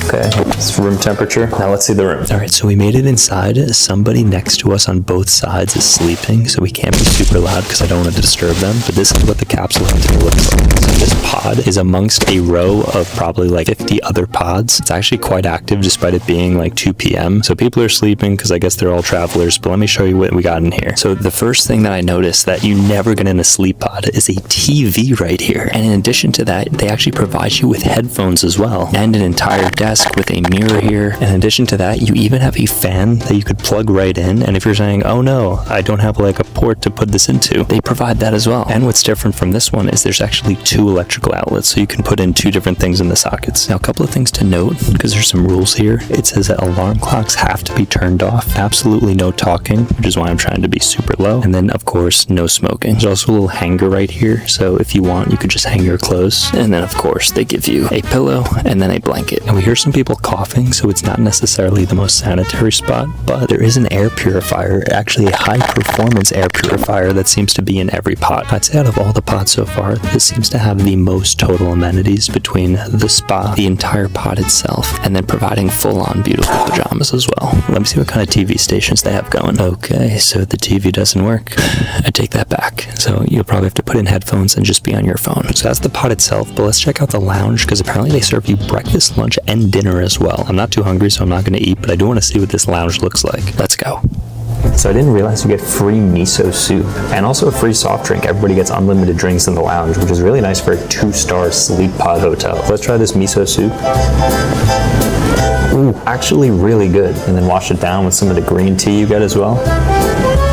Okay, it's room temperature. Now let's see the room. All right, so we made it inside. Somebody next to us on both sides is sleeping, so we can't be super loud because I don't want to disturb them. But this is what the capsule hotel looks like. So this pod is amongst a row of probably like 50 other pods. It's actually quite active despite it being like 2 p.m. So people are sleeping because I guess they're all travelers, but let me show you what we got in here. So the first thing that I noticed that you never get in a sleep pod is a TV right here. And in addition to that, they actually provide you with headphones as well and an entire desk with a mirror here. In addition to that, you even have a fan that you could plug right in, and if you're saying, oh no, I don't have like a port to put this into, they provide that as well. And what's different from this one is there's actually 2 electrical outlets, so you can put in 2 different things in the sockets. Now a couple of things to note, because there's some rules here. It says that alarm clocks have to be turned off, absolutely no talking, which is why I'm trying to be super low, and then of course no smoking. There's also a little hanger right here, so if you want you could just hang your clothes, and then of course they give you a pillow and then a blanket. And we hear some people people coughing, so it's not necessarily the most sanitary spot, but there is an air purifier, actually a high-performance air purifier that seems to be in every pod. I'd say out of all the pods so far, this seems to have the most total amenities between the spa, the entire pod itself, and then providing full-on beautiful pajamas as well. Let me see what kind of TV stations they have going. Okay, so the TV doesn't work. I take that back. So you'll probably have to put in headphones and just be on your phone. So that's the pod itself, but let's check out the lounge because apparently they serve you breakfast, lunch, and dinner as well. I'm not too hungry, so I'm not going to eat, but I do want to see what this lounge looks like. Let's go. So I didn't realize you get free miso soup and also a free soft drink. Everybody gets unlimited drinks in the lounge, which is really nice for a 2-star sleep pod hotel. Let's try this miso soup. Ooh, actually really good. And then wash it down with some of the green tea you get as well.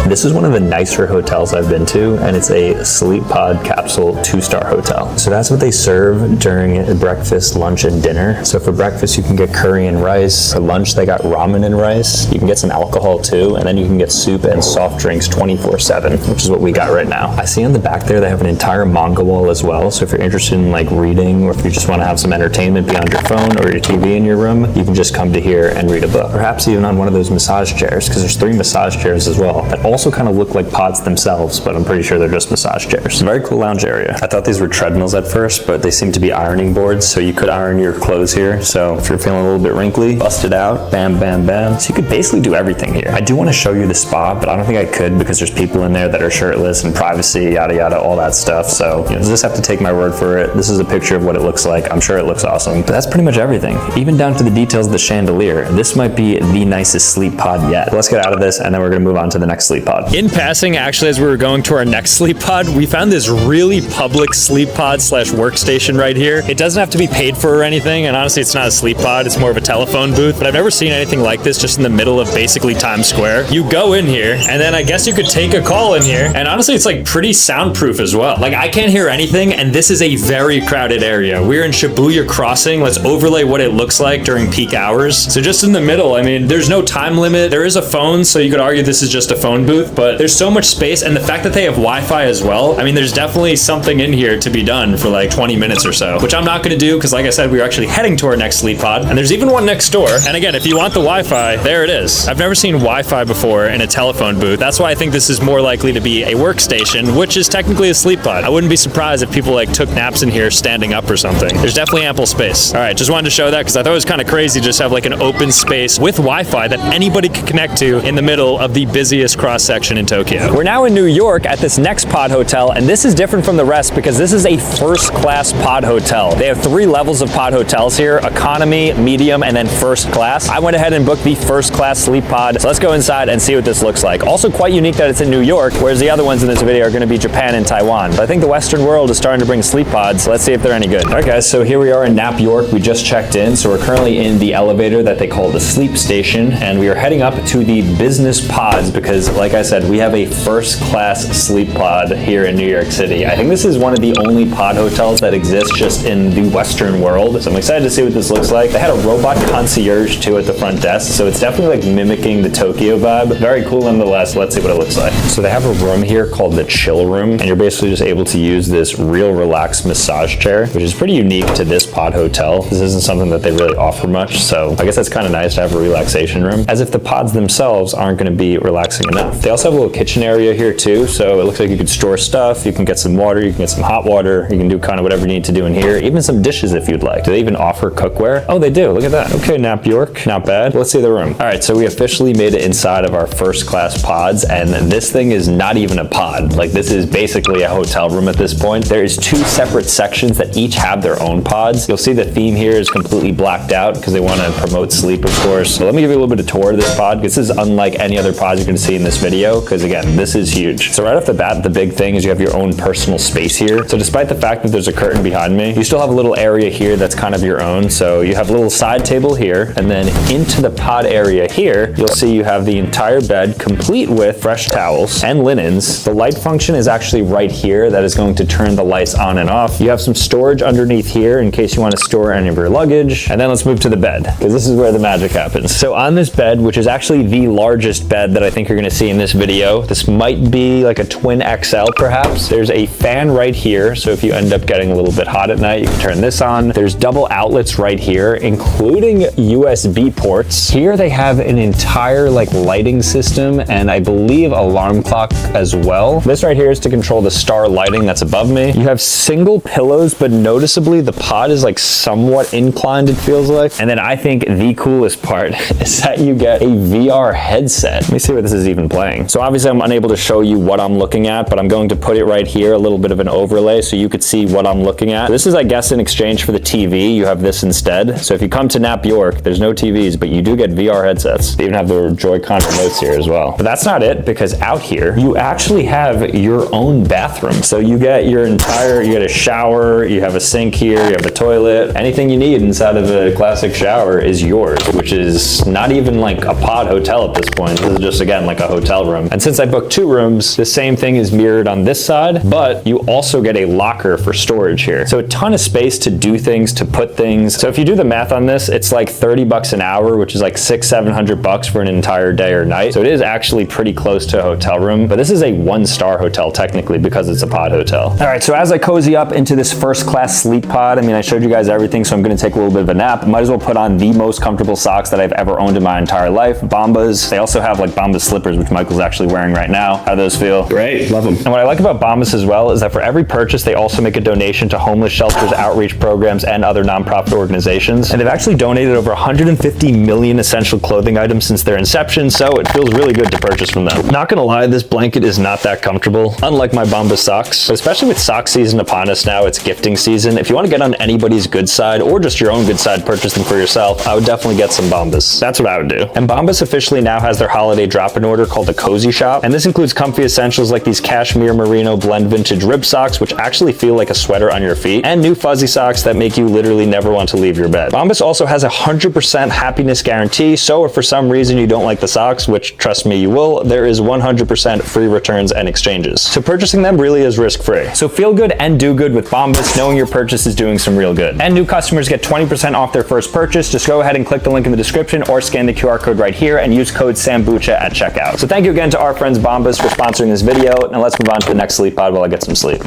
This is one of the nicer hotels I've been to, and it's a sleep pod capsule 2-star hotel. So that's what they serve during breakfast, lunch, and dinner. So for breakfast, you can get curry and rice. For lunch, they got ramen and rice. You can get some alcohol too, and then you can get soup and soft drinks 24/7, which is what we got right now. I see on the back there, they have an entire manga wall as well. So if you're interested in like reading, or if you just want to have some entertainment beyond your phone or your TV in your room, you can just come to here and read a book. Perhaps even on one of those massage chairs, because there's 3 massage chairs as well that also kind of look like pods themselves, but I'm pretty sure they're just massage chairs. Very cool lounge area. I thought these were treadmills at first, but they seem to be ironing boards, so you could iron your clothes here. So if you're feeling a little bit wrinkly, bust it out, bam, bam, bam. So you could basically do everything here. I do want to show you the spa, but I don't think I could because there's people in there that are shirtless and privacy, yada, yada, all that stuff. So you just have to take my word for it. This is a picture of what it looks like. I'm sure it looks awesome, but that's pretty much everything, even down to the details of the chandelier. This might be the nicest sleep pod yet. Let's get out of this, and then we're going to move on to the next sleep pod. In passing, actually, as we were going to our next sleep pod, we found this really public sleep pod / workstation right here. It doesn't have to be paid for or anything, and honestly, it's not a sleep pod, it's more of a telephone booth, but I've never seen anything like this just in the middle of basically Times Square. You go in here, and then I guess you could take a call in here, and honestly, it's like pretty soundproof as well. Like, I can't hear anything, and this is a very crowded area. We're in Shibuya Crossing. Let's overlay what it looks like during peak hours. So just in the middle, I mean, there's no time limit. There is a phone, so you could argue this is just a phone booth, but there's so much space, and the fact that they have Wi-Fi as well, I mean, there's definitely something in here to be done for like 20 minutes or so, which I'm not going to do because, like I said, we're actually heading to our next sleep pod, and there's even one next door. And again, if you want the Wi-Fi, there it is. I've never seen Wi-Fi before in a telephone booth. That's why I think this is more likely to be a workstation, which is technically a sleep pod. I wouldn't be surprised if people like took naps in here standing up or something. There's definitely ample space. All right, just wanted to show that because I thought it was kind of crazy to just have like an open space with Wi-Fi that anybody could connect to in the middle of the busiest cross section in Tokyo. We're now in New York at this next pod hotel, and this is different from the rest because this is a first-class pod hotel. They have 3 levels of pod hotels here: economy, medium, and then first class. I went ahead and booked the first-class sleep pod, so let's go inside and see what this looks like. Also quite unique that it's in New York, whereas the other ones in this video are going to be Japan and Taiwan. But I think the Western world is starting to bring sleep pods, so let's see if they're any good. All right, guys, so here we are in Nap York. We just checked in, so we're currently in the elevator that they call the sleep station, and we are heading up to the business pods because, like I said, we have a first-class sleep pod here in New York City. I think this is one of the only pod hotels that exists just in the Western world, so I'm excited to see what this looks like. They had a robot concierge too at the front desk, so it's definitely like mimicking the Tokyo vibe. Very cool nonetheless. Let's see what it looks like. So they have a room here called the chill room, and you're basically just able to use this real relaxed massage chair, which is pretty unique to this pod hotel. This isn't something that they really offer much, so I guess that's kind of nice to have a relaxation room, as if the pods themselves aren't going to be relaxing enough. They also have a little kitchen area here too, so it looks like you could store stuff, you can get some water, you can get some hot water, you can do kind of whatever you need to do in here, even some dishes if you'd like. Do they even offer cookware? Oh, they do. Look at that. Okay, Nap York, not bad. Let's see the room. All right, so we officially made it inside of our first class pods, and this thing is not even a pod. Like, this is basically a hotel room at this point. There is 2 separate sections that each have their own pods. You'll see the theme here is completely blacked out because they want to promote sleep, of course. So let me give you a little bit of tour of this pod. This is unlike any other pods you're going to see in this video because, again, this is huge. So right off the bat, the big thing is you have your own personal space here. So despite the fact that there's a curtain behind me, you still have a little area here that's kind of your own. So you have a little side table here, and then into the pod area here, you'll see you have the entire bed complete with fresh towels and linens. The light function is actually right here. That is going to turn the lights on and off. You have some storage underneath here in case you want to store any of your luggage. And then let's move to the bed, because this is where the magic happens. So on this bed, which is actually the largest bed that I think you're going to see in this video. This might be like a twin XL perhaps. There's a fan right here, so if you end up getting a little bit hot at night, you can turn this on. There's double outlets right here, including USB ports. Here they have an entire like lighting system and I believe alarm clock as well. This right here is to control the star lighting that's above me. You have single pillows, but noticeably the pod is like somewhat inclined, it feels like. And then I think the coolest part is that you get a VR headset. Let me see what this is even playing. So obviously I'm unable to show you what I'm looking at, but I'm going to put it right here, a little bit of an overlay so you could see what I'm looking at. This is, I guess, in exchange for the TV. You have this instead. So if you come to Nap York, there's no TVs, but you do get VR headsets. They even have the Joy-Con remotes here as well. But that's not it, because out here, you actually have your own bathroom. So you get your entire, you get a shower, you have a sink here, you have a toilet. Anything you need inside of a classic shower is yours, which is not even like a pod hotel at this point. This is just, again, like a hotel room. And since I booked 2 rooms, the same thing is mirrored on this side, but you also get a locker for storage here. So a ton of space to do things, to put things. So if you do the math on this, it's like 30 bucks an hour, which is like $600-700 for an entire day or night. So it is actually pretty close to a hotel room, but this is a 1-star hotel technically because it's a pod hotel. All right, so as I cozy up into this first class sleep pod, I mean, I showed you guys everything, so I'm gonna take a little bit of a nap. Might as well put on the most comfortable socks that I've ever owned in my entire life, Bombas. They also have like Bombas slippers, which Michael's actually wearing right now. How do those feel? Great, love them. And what I like about Bombas as well is that for every purchase, they also make a donation to homeless shelters, outreach programs, and other nonprofit organizations. And they've actually donated over 150 million essential clothing items since their inception, so it feels really good to purchase from them. Not gonna lie, this blanket is not that comfortable, unlike my Bombas socks. But especially with sock season upon us now, it's gifting season. If you want to get on anybody's good side or just your own good side, purchase them for yourself, I would definitely get some Bombas. That's what I would do. And Bombas officially now has their holiday drop-in order called the Cozy Shop, and this includes comfy essentials like these cashmere merino blend vintage rib socks, which actually feel like a sweater on your feet, and new fuzzy socks that make you literally never want to leave your bed. Bombas also has a 100% happiness guarantee, so if for some reason you don't like the socks, which trust me you will, there is 100% free returns and exchanges. So purchasing them really is risk-free. So feel good and do good with Bombas, knowing your purchase is doing some real good. And new customers get 20% off their first purchase. Just go ahead and click the link in the description or scan the QR code right here and use code SAMBUCHA at checkout. So thank you again to our friends Bombas for sponsoring this video. Now let's move on to the next sleep pod while I get some sleep.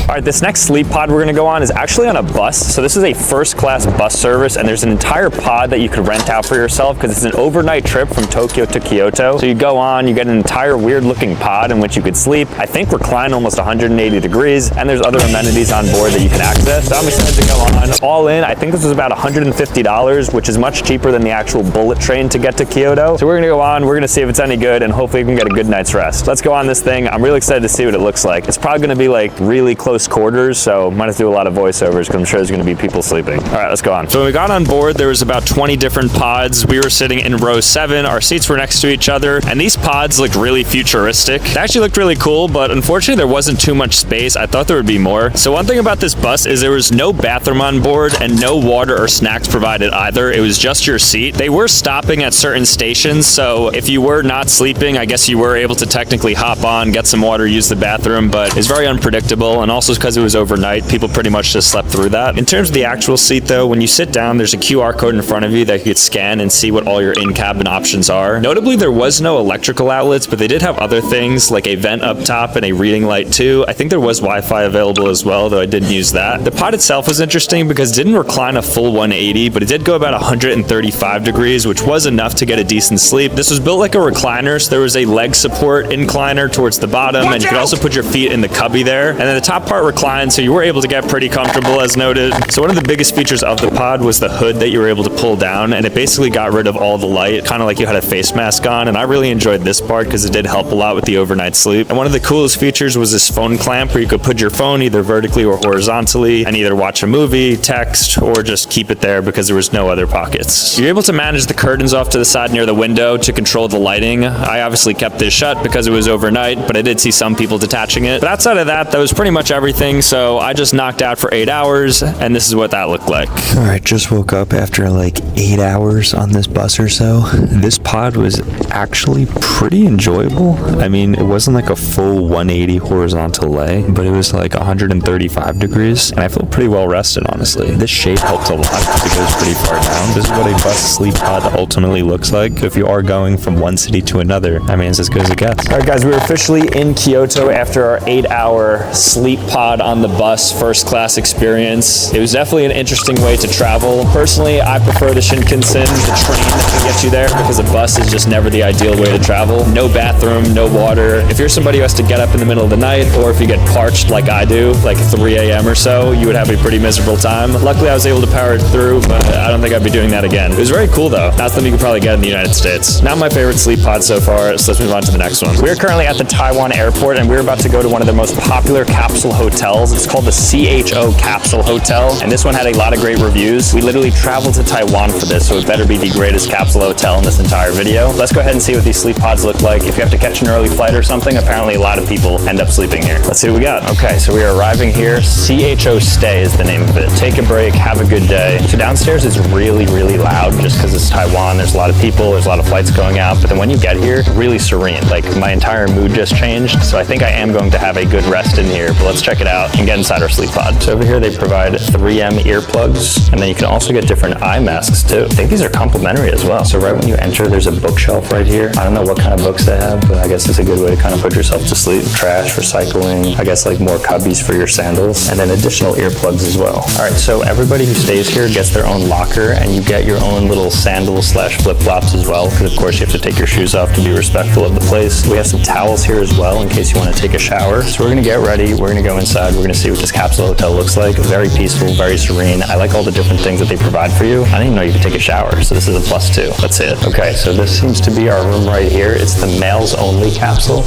All right, this next sleep pod we're gonna go on is actually on a bus. So this is a first class bus service, and there's an entire pod that you could rent out for yourself because it's an overnight trip from Tokyo to Kyoto. So you go on, you get an entire weird looking pod in which you could sleep. I think recline almost 180 degrees, and there's other amenities on board that you can access. So I'm excited to go on. All in, I think this was about $150, which is much cheaper than the actual bullet train to get to Kyoto. So we're gonna go on, we're gonna see if it's any good, and hopefully we can get a good night's rest. Let's go on this thing. I'm really excited to see what it looks like. It's probably gonna be like really close quarters, so might have to do a lot of voiceovers because I'm sure there's going to be people sleeping. All right, let's go on. So when we got on board, there was about 20 different pods. We were sitting in row 7. Our seats were next to each other, and these pods looked really futuristic. They actually looked really cool, but unfortunately there wasn't too much space. I thought there would be more. So one thing about this bus is there was no bathroom on board and no water or snacks provided either. It was just your seat. They were stopping at certain stations, so if you were not sleeping, I guess you were able to technically hop on, get some water, use the bathroom, but it's very unpredictable, and also because it was overnight, people pretty much just slept through that. In terms of the actual seat though, when you sit down, there's a QR code in front of you that you could scan and see what all your in-cabin options are. Notably, there was no electrical outlets, but they did have other things like a vent up top and a reading light too. I think there was Wi-Fi available as well, though I didn't use that. The pod itself was interesting because it didn't recline a full 180, but it did go about 135 degrees, which was enough to get a decent sleep. This was built like a recliner, so there was a leg support incliner towards the bottom, and you could also put your feet in the cubby there. And then the top part reclined, so you were able to get pretty comfortable as noted. So one of the biggest features of the pod was the hood that you were able to pull down, and it basically got rid of all the light, kind of like you had a face mask on, and I really enjoyed this part because it did help a lot with the overnight sleep. And one of the coolest features was this phone clamp where you could put your phone either vertically or horizontally and either watch a movie, text, or just keep it there because there was no other pockets. You're able to manage the curtains off to the side near the window to control the lighting. I obviously kept this shut because it was overnight, but I did see some people detaching it. But outside of that, that was pretty much everything everything, so I just knocked out for 8 hours, and this is what that looked like. All right, just woke up after like 8 hours on this bus or so. This pod was actually pretty enjoyable. I mean, it wasn't like a full 180 horizontal lay, but it was like 135 degrees, and I feel pretty well rested, honestly. This shade helped a lot because it goes pretty far down. This is what a bus sleep pod ultimately looks like. If you are going from one city to another, I mean, it's as good as it gets. All right, guys, we're officially in Kyoto after our 8-hour sleep pod on the bus first class experience. It was definitely an interesting way to travel. Personally, I prefer the Shinkansen, the train that can get you there, because a bus is just never the ideal way to travel. No bathroom, no water. If you're somebody who has to get up in the middle of the night, or if you get parched like I do, like 3 a.m. or so, you would have a pretty miserable time. Luckily, I was able to power it through, but I don't think I'd be doing that again. It was very cool, though. Not something you could probably get in the United States. Not my favorite sleep pod so far, so let's move on to the next one. We're currently at the Taiwan airport, and we're about to go to one of their most popular capsule hotels. It's called the CHO Capsule Hotel, and this one had a lot of great reviews. We literally traveled to Taiwan for this, so it better be the greatest capsule hotel in this entire video. Let's go ahead and see what these sleep pods look like. If you have to catch an early flight or something, apparently a lot of people end up sleeping here. Let's see what we got. Okay, so we are arriving here. CHO Stay is the name of it. Take a break, have a good day. So downstairs is really, really loud just because it's Taiwan. There's a lot of people, there's a lot of flights going out, but then when you get here, really serene. Like, my entire mood just changed, so I think I am going to have a good rest in here, but let's check it out and get inside our sleep pod. So over here they provide 3M earplugs, and then you can also get different eye masks too. I think these are complimentary as well. So right when you enter, there's a bookshelf right here. I don't know what kind of books they have, but I guess it's a good way to kind of put yourself to sleep. Trash, recycling, I guess like more cubbies for your sandals, and then additional earplugs as well. All right, so everybody who stays here gets their own locker, and you get your own little sandals / flip-flops as well, because of course you have to take your shoes off to be respectful of the place. We have some towels here as well in case you want to take a shower. So we're gonna get ready, we're gonna go inside, we're gonna see what this capsule hotel looks like. Very peaceful, very serene. I like all the different things that they provide for you. I didn't even know you could take a shower, so this is a plus too. Let's see it. Okay, so this seems to be our room right here. It's the males only capsule.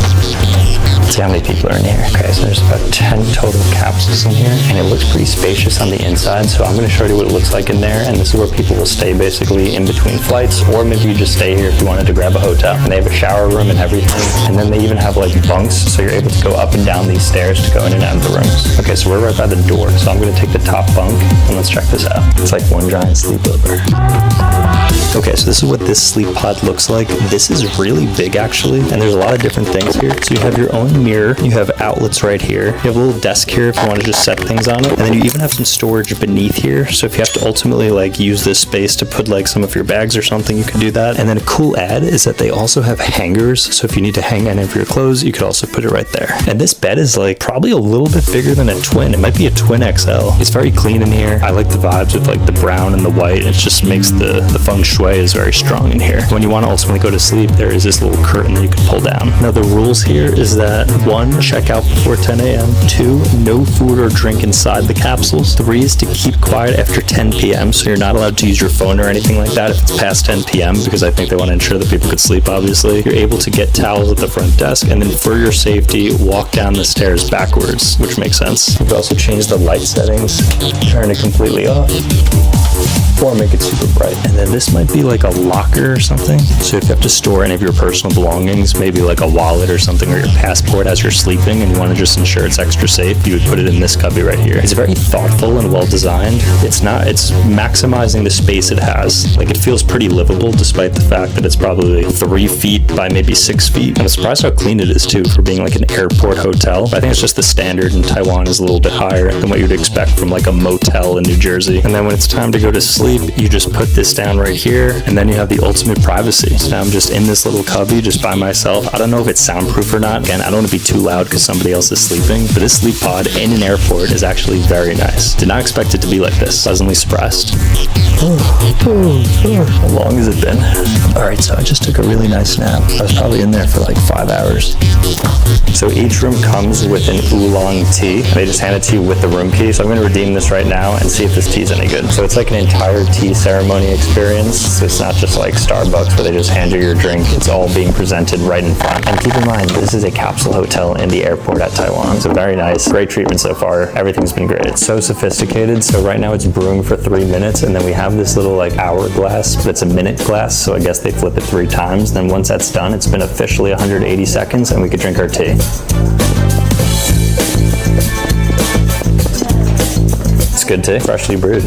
Let's see how many people are in here. Okay, so there's about 10 total capsules in here, and it looks pretty spacious on the inside, so I'm gonna show you what it looks like in there, and this is where people will stay basically in between flights, or maybe you just stay here if you wanted to grab a hotel. And they have a shower room and everything, and then they even have like bunks, so you're able to go up and down these stairs to go in and out of the rooms. Okay, so we're right by the door, so I'm gonna take the top bunk, and let's check this out. It's like one giant sleepover. Okay, so this is what this sleep pod looks like. This is really big actually, and there's a lot of different things here. So you have your own mirror, you have outlets right here, you have a little desk here if you want to just set things on it, and then you even have some storage beneath here, so if you have to ultimately like use this space to put like some of your bags or something, you can do that. And then a cool add is that they also have hangers, so if you need to hang any of your clothes, you could also put it right there. And this bed is like probably a little bit bigger than a twin. It might be a twin XL. It's very clean in here. I like the vibes with like the brown and the white. It just makes the feng shui is very strong in here. When you want to ultimately go to sleep, there is this little curtain that you can pull down. Now the rules here is that 1, check out before 10 a.m. 2, no food or drink inside the capsules. 3 is to keep quiet after 10 p.m. So you're not allowed to use your phone or anything like that if it's past 10 p.m. because I think they want to ensure that people could sleep, obviously. You're able to get towels at the front desk, and then for your safety, walk down the stairs backwards, which makes sense. You've also changed the light settings, turn it completely off, or make it super bright. And then this might be like a locker or something. So if you have to store any of your personal belongings, maybe like a wallet or something, or your passport as you're sleeping, and you want to just ensure it's extra safe, you would put it in this cubby right here. It's very thoughtful and well designed. It's maximizing the space it has. Like, it feels pretty livable despite the fact that it's probably 3 feet by maybe 6 feet. And I'm surprised how clean it is too for being like an airport hotel. But I think it's just the standard in Taiwan is a little bit higher than what you'd expect from like a motel in New Jersey. And then when it's time to go to sleep, you just put this down right here, and then you have the ultimate privacy. So now I'm just in this little cubby just by myself. I don't know if it's soundproof or not. Again, I don't want to be too loud because somebody else is sleeping, but this sleep pod in an airport is actually very nice. Did not expect it to be like this. Pleasantly surprised. How long has it been? Alright, so I just took a really nice nap. I was probably in there for like 5 hours. So each room comes with an oolong tea. They just hand it to you with the room key. So I'm going to redeem this right now and see if this tea is any good. So it's like an entire tea ceremony experience. So it's not just like Starbucks where they just hand you your drink. It's all being presented right in front. And keep in mind, this is a capsule hotel in the airport at Taiwan. So very nice. Great treatment so far. Everything's been great. It's so sophisticated. So right now it's brewing for 3 minutes, and then we have this little like hourglass that's a minute glass. So I guess they flip it 3 times. Then once that's done, it's been officially 180 seconds and we could drink our tea. good too. Freshly brewed.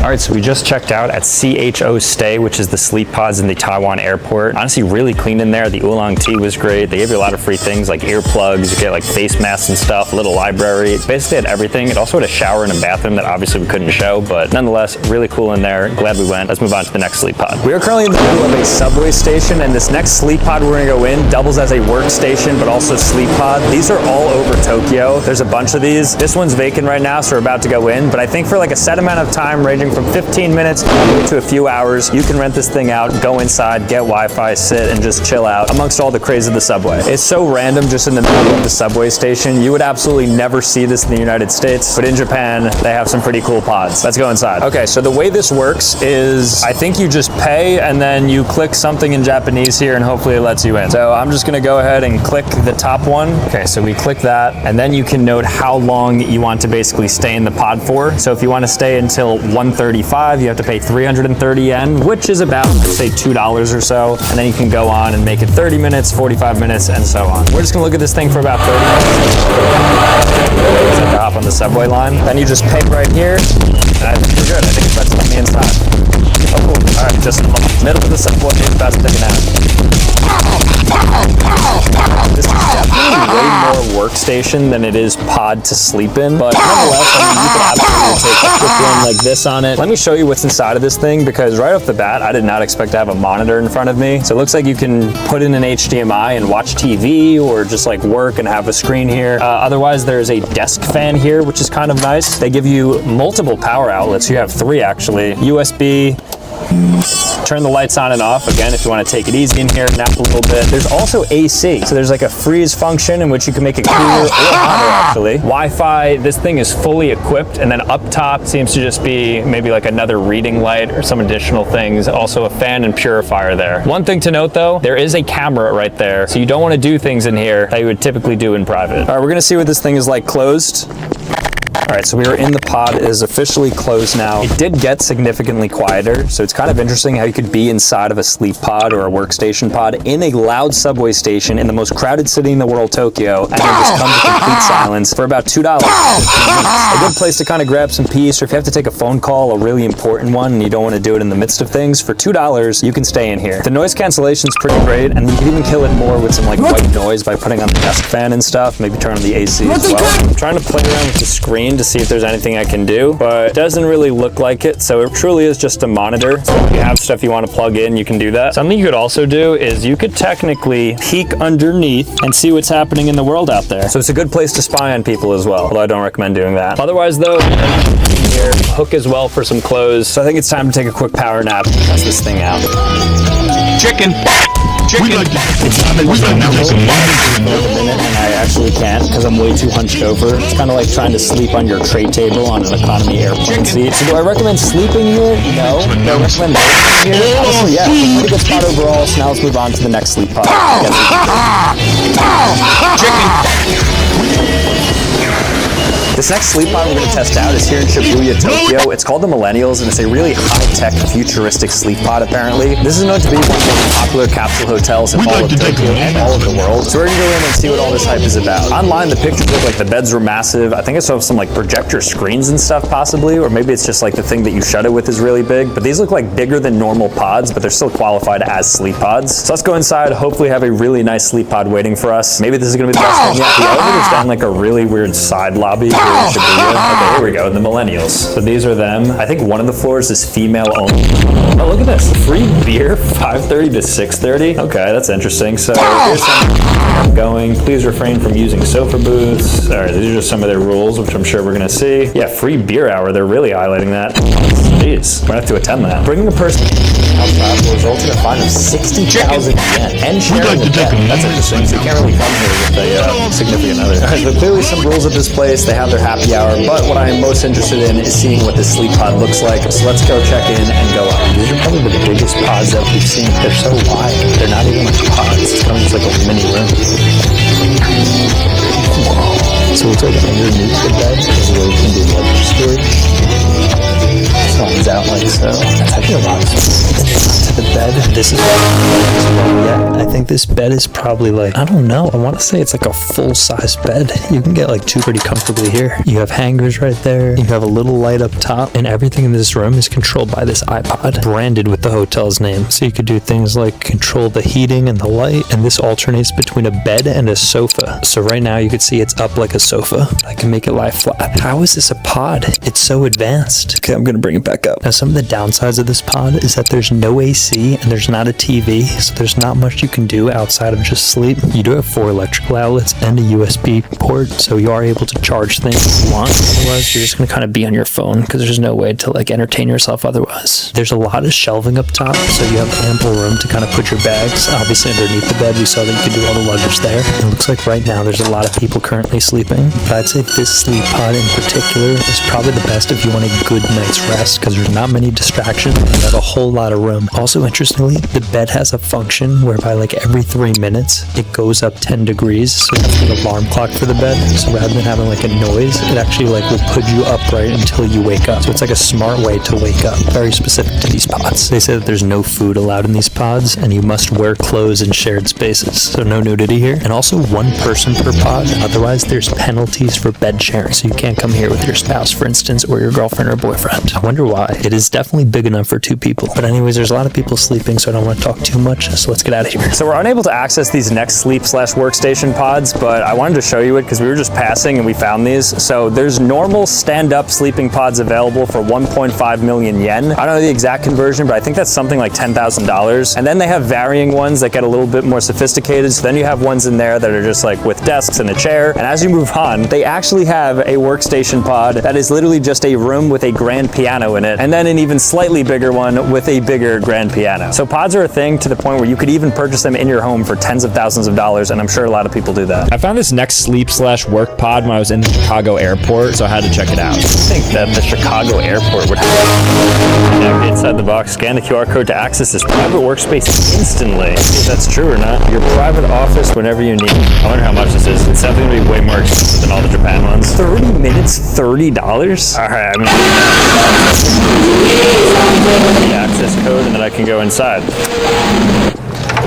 All right, so we just checked out at CHO Stay, which is the sleep pods in the Taiwan airport. Honestly, really clean in there. The oolong tea was great. They gave you a lot of free things like earplugs. You get like face masks and stuff, a little library. It basically had everything. It also had a shower and a bathroom that obviously we couldn't show, but nonetheless, really cool in there. Glad we went. Let's move on to the next sleep pod. We are currently in the middle of a subway station, and this next sleep pod we're gonna go in doubles as a workstation, but also sleep pod. These are all over Tokyo. There's a bunch of these. This one's vacant right now, so we're about to go in, but I think for like a set amount of time ranging from 15 minutes to a few hours, you can rent this thing out, go inside, get Wi-Fi, sit, and just chill out amongst all the craze of the subway. It's so random just in the middle of the subway station. You would absolutely never see this in the United States, but in Japan, they have some pretty cool pods. Let's go inside. Okay, so the way this works is I think you just pay and then you click something in Japanese here and hopefully it lets you in. So I'm just gonna go ahead and click the top one. Okay, so we click that and then you can note how long you want to basically stay in the pod for. So if you want to stay until 1:35, you have to pay 330 yen, which is about, say, $2 or so. And then you can go on and make it 30 minutes, 45 minutes, and so on. We're just gonna look at this thing for about 30 minutes. So hop on the subway line. Then you just pay right here. And I think you're good. I think it's best to let me inside. Oh, cool. All right, just in the middle of the subway, it's best to take a nap. This is definitely way more workstation than it is pod to sleep in, but nonetheless, I mean, you could absolutely take a quick one like this on it. Let me show you what's inside of this thing, because right off the bat, I did not expect to have a monitor in front of me. So it looks like you can put in an HDMI and watch TV or just like work and have a screen here. Otherwise, there's a desk fan here, which is kind of nice. They give you multiple power outlets. You have 3 actually. USB, turn the lights on and off, again, if you want to take it easy in here, nap a little bit. There's also AC, so there's like a freeze function in which you can make it cooler or hotter, actually. Wi-Fi, this thing is fully equipped, and then up top seems to just be maybe like another reading light or some additional things. Also a fan and purifier there. One thing to note though, there is a camera right there, so you don't want to do things in here that you would typically do in private. All right, we're gonna see what this thing is like closed. All right, so we are in the pod. It is officially closed now. It did get significantly quieter, so it's kind of interesting how you could be inside of a sleep pod or a workstation pod in a loud subway station in the most crowded city in the world, Tokyo, and then just come to complete silence for about $2. A good place to kind of grab some peace, or if you have to take a phone call, a really important one, and you don't want to do it in the midst of things, for $2, you can stay in here. The noise cancellation is pretty great, and you can even kill it more with some like white noise by putting on the desk fan and stuff, maybe turn on the AC as well. I'm trying to play around with the screen to see if there's anything I can do, but it doesn't really look like it, so it truly is just a monitor. So if you have stuff you want to plug in, you can do that. Something you could also do is you could technically peek underneath and see what's happening in the world out there. So it's a good place to spy on people as well, although I don't recommend doing that. Otherwise though, here, hook as well for some clothes. So I think it's time to take a quick power nap and test this thing out. Chicken. It's not a minute, and I actually can't because I'm way too hunched over. It's kind of like trying to sleep on your tray table on an economy airplane seat. So do I recommend sleeping here? No. Do I recommend sleeping here? Honestly, yeah. It's a pretty good spot overall. So now let's move on to the next sleep pod. This next sleep pod we're going to test out is here in Shibuya, Tokyo. It's called the Millennials, and it's a really high-tech, futuristic sleep pod, apparently. This is known to be one of the most popular capsule hotels in all of Tokyo and all of the world. So we're going to go in and see what all this hype is about. Online, the pictures look like the beds were massive. I think I saw some like projector screens and stuff, possibly, or maybe it's just like the thing that you shut it with is really big. But these look like bigger than normal pods, but they're still qualified as sleep pods. So let's go inside, hopefully have a really nice sleep pod waiting for us. Maybe this is going to be the best one yet. The elevator's down like a really weird side lobby. Okay, here we go, the Millennials. So these are them. I think one of the floors is female only. Oh, look at this. Free beer, 5:30 to 6:30. Okay, that's interesting. So here's some going. Please refrain from using sofa booths. All right, these are just some of their rules, which I'm sure we're gonna see. Yeah, free beer hour. They're really highlighting that. Jeez, we're gonna have to attend that. Bringing a person outside will result in a fine of 60,000 yen and sharing the debt. That's interesting. So you can't really come here with a significant other. All right, so clearly some rules at this place. They have their happy hour, but what I am most interested in is seeing what this sleep pod looks like. So let's go check in and go up. These are probably the biggest pods that we've seen. They're so wide. They're not even like pods. It's kind of just like a mini room. So it's like underneath the bed is where you can do luggage storage. Slides out like so. That's actually a lot of space. To the bed. This is yeah, I think this bed is probably like, I don't know, I want to say it's like a full-size bed. You can get like two pretty comfortably here. You have hangers right there. You have a little light up top, and everything in this room is controlled by this iPod branded with the hotel's name. So you could do things like control the heating and the light, and this alternates between a bed and a sofa. So right now you can see it's up like a sofa. I can make it lie flat. How is this a pod? It's so advanced. Okay, I'm gonna bring it back up. Now some of the downsides of this pod is that there's no AC and there's not a TV, so there's not much you can do outside of just sleep. You do have 4 electrical outlets and a USB port, so you are able to charge things if you want. Otherwise, you're just gonna kind of be on your phone because there's no way to like entertain yourself otherwise. There's a lot of shelving up top, so you have ample room to kind of put your bags. Obviously underneath the bed, we saw that you could do all the luggage there. It looks like right now there's a lot of people currently sleeping, but I'd say this sleep pod in particular is probably the best if you want a good night's rest because there's not many distractions and you have a whole lot of room. Also, interestingly, the bed has a function whereby like every 3 minutes it goes up 10 degrees, so that's an alarm clock for the bed. So rather than having like a noise, it actually like will put you upright until you wake up. So it's like a smart way to wake up. Very specific to these pods. They say that there's no food allowed in these pods and you must wear clothes in shared spaces. So no nudity here. And also 1 person per pod. Otherwise there's penalties for bed sharing. So you can't come here with your spouse, for instance, or your girlfriend or boyfriend. I wonder why. It is definitely big enough for 2 people. But anyways, there's a lot of people sleeping, so I don't want to talk too much. So let's get out of here. So we're unable to access these next sleep/workstation pods, but I wanted to show you it because we were just passing and we found these. So there's normal stand-up sleeping pods available for 1.5 million yen. I don't know the exact conversion, but I think that's something like $10,000. And then they have varying ones that get a little bit more sophisticated. So then you have ones in there that are just like with desks and a chair. And as you move on, they actually have a workstation pod that is literally just a room with a grand piano in it. And then an even slightly bigger one with a bigger grand piano. So pods are a thing to the point where you could even purchase them in your home for tens of thousands of dollars. And I'm sure a lot of people do that. I found this next sleep/work pod when I was in the Chicago airport, so I had to check it out. I think that the Chicago airport would have inside the box, scan the QR code to access this private workspace instantly. If that's true or not. Your private office whenever you need. I wonder how much this is. It's definitely going to be way more expensive than all the Japan ones. 30 minutes, $30? Alright, I'm going to the access code and then I can go inside.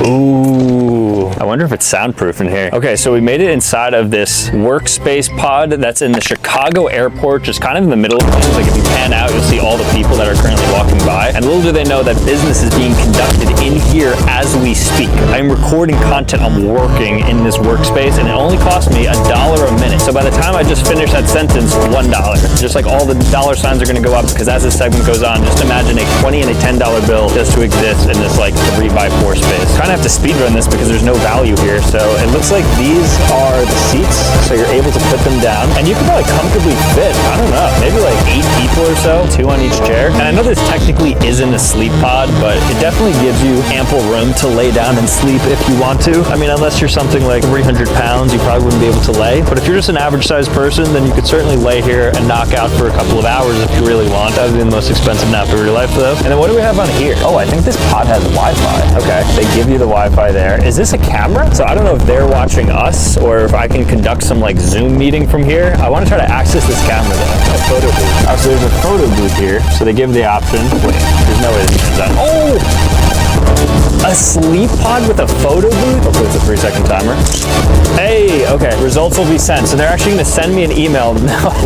Ooh, I wonder if it's soundproof in here. Okay, so we made it inside of this workspace pod that's in the Chicago airport, just kind of in the middle of things. Like if you pan out, you'll see all the people that are currently walking by. And little do they know that business is being conducted in here as we speak. I'm recording content, I'm working in this workspace, and it only cost me $1 a minute. So by the time I just finish that sentence, $1. Just like all the dollar signs are gonna go up because as this segment goes on, just imagine a $20 and a $10 bill just to exist in this like 3x4 space. Kind of have to speed run this because there's no value here. So it looks like these are the seats, so you're able to put them down and you can probably comfortably fit, I don't know, maybe like 8 people or so, 2 on each chair. And I know this technically isn't a sleep pod, but it definitely gives you ample room to lay down and sleep if you want to. I mean, unless you're something like 300 pounds, you probably wouldn't be able to lay. But if you're just an average sized person, then you could certainly lay here and knock out for a couple of hours if you really want. That would be the most expensive nap of your life though. And then what do we have on here? Oh, I think this pod has Wi-Fi. Okay, they give you the Wi-Fi there. Is this a camera? So I don't know if they're watching us or if I can conduct some like Zoom meeting from here. I want to try to access this camera though. A photo booth. Oh, so there's a photo booth here. So they give the option. Wait, there's no way this turns on. Oh! A sleep pod with a photo booth? Hopefully it's a 3-second timer. Hey, okay, results will be sent. So they're actually gonna send me an email.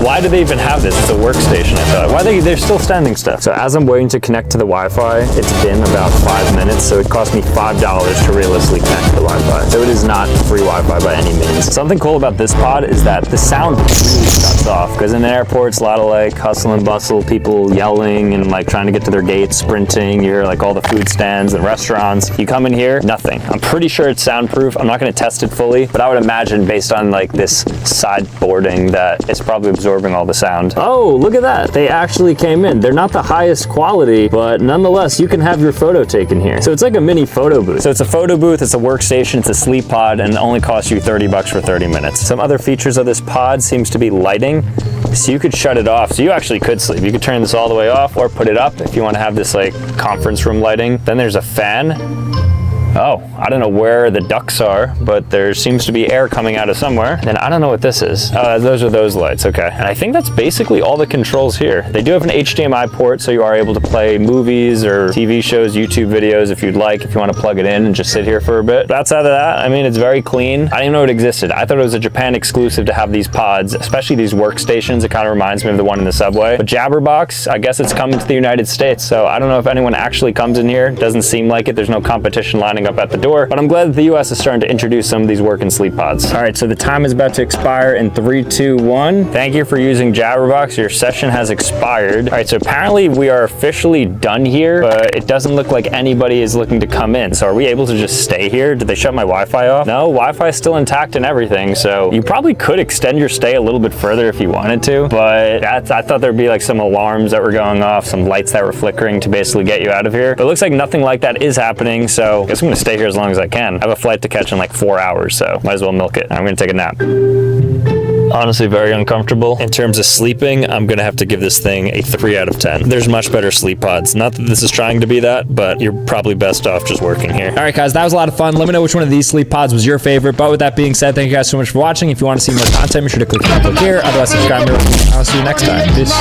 Why do they even have this? It's a workstation, I thought. Why they're still standing stuff? So as I'm waiting to connect to the Wi-Fi, it's been about 5 minutes, so it cost me $5 to realistically connect to the Wi-Fi. So it is not free Wi-Fi by any means. Something cool about this pod is that the sound really shuts off, because in airports, a lot of like hustle and bustle, people yelling and like trying to get to their gates, sprinting, you hear like all the food stands and restaurants. You come in here, nothing. I'm pretty sure it's soundproof. I'm not gonna test it fully, but I would imagine based on like this side boarding that it's probably absorbing all the sound. Oh, look at that. They actually came in. They're not the highest quality, but nonetheless, you can have your photo taken here. So it's like a mini photo booth. So it's a photo booth, it's a workstation, it's a sleep pod, and it only costs you $30 for 30 minutes. Some other features of this pod seems to be lighting. So you could shut it off. So you actually could sleep. You could turn this all the way off or put it up if you want to have this like conference room lighting. Then there's a fan. Oh, I don't know where the ducts are, but there seems to be air coming out of somewhere. And I don't know what this is. Those are those lights, okay. And I think that's basically all the controls here. They do have an HDMI port, so you are able to play movies or TV shows, YouTube videos if you'd like, if you want to plug it in and just sit here for a bit. But outside of that, I mean, it's very clean. I didn't even know it existed. I thought it was a Japan exclusive to have these pods, especially these workstations. It kind of reminds me of the one in the subway. But Jabberbox, I guess it's coming to the United States, so I don't know if anyone actually comes in here. Doesn't seem like it. There's no competition lining up at the door, but I'm glad that the US is starting to introduce some of these work and sleep pods. All right, so the time is about to expire in 3, 2, 1. Thank you for using Jabberbox. Your session has expired. All right, so apparently we are officially done here, but it doesn't look like anybody is looking to come in. So are we able to just stay here? Did they shut my Wi-Fi off? No, Wi-Fi is still intact and everything, so you probably could extend your stay a little bit further if you wanted to, but I thought there'd be like some alarms that were going off, some lights that were flickering to basically get you out of here. But it looks like nothing like that is happening, so I guess I'm gonna stay here as long as I can. I have a flight to catch in like 4 hours, so might as well milk it. I'm gonna take a nap. Honestly, very uncomfortable. In terms of sleeping, I'm gonna have to give this thing a 3 out of 10. There's much better sleep pods. Not that this is trying to be that, but you're probably best off just working here. All right, guys, that was a lot of fun. Let me know which one of these sleep pods was your favorite. But with that being said, thank you guys so much for watching. If you want to see more content, be sure to click here. Otherwise, subscribe. I'll see you next time. Peace.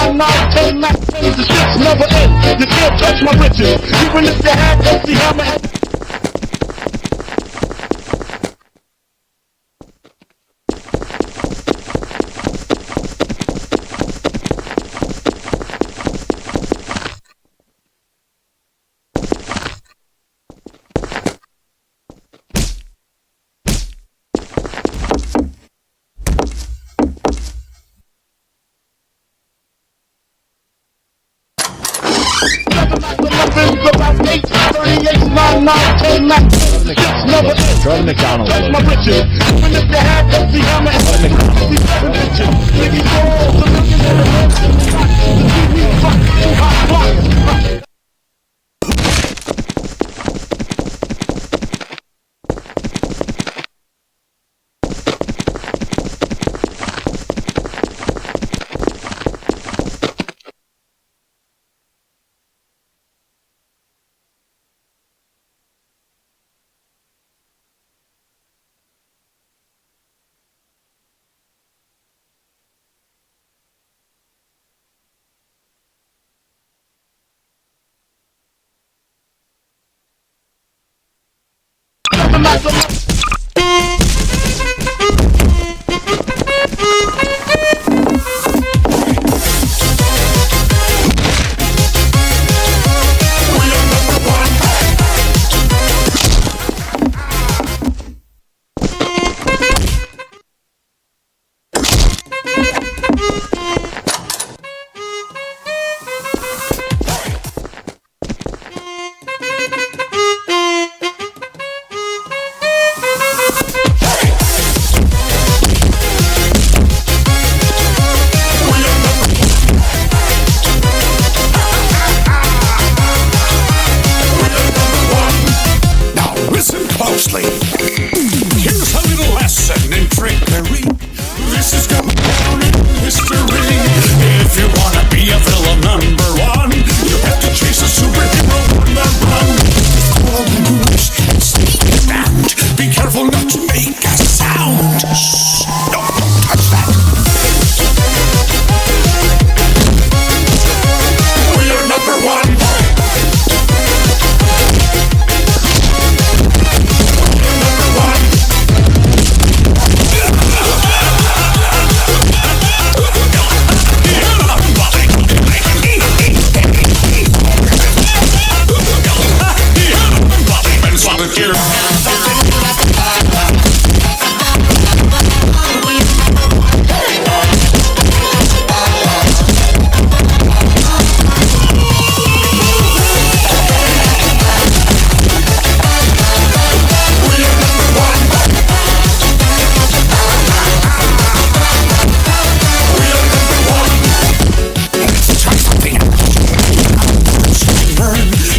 Drug McDonald's. That's my riches. Even if you had to see how much Here's a little lesson in trickery. This is going down in history. If you wanna be a villain #1, you have to chase a superhero on the run. Crawl in groups and sneak around. Be careful not to make a sound. Shh, don't touch that. We're #1.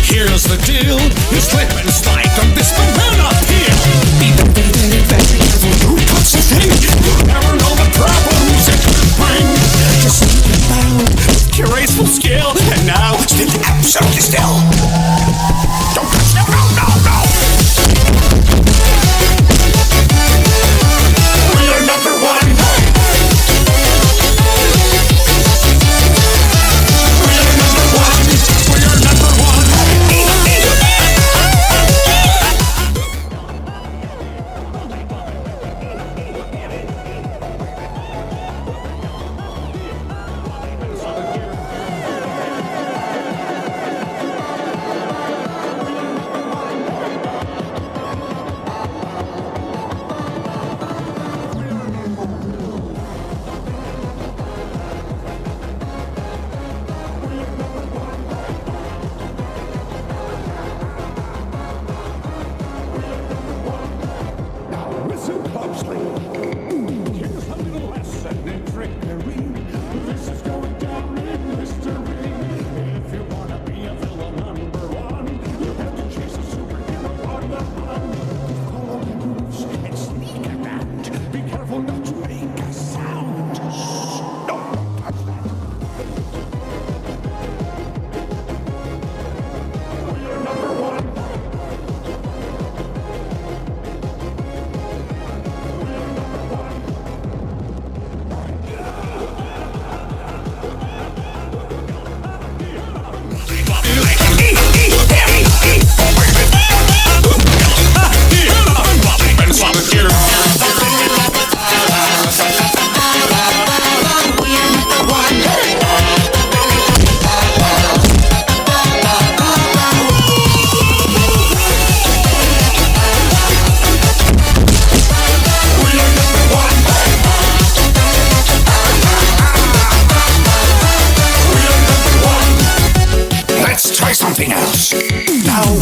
Here's the deal, you slip and slide on this banana peel. Be very careful, don't touch the thing. You'll never know the problems it could bring. Just sneak around with graceful skill, and now stand absolutely still. Don't touch, no, no, no, no.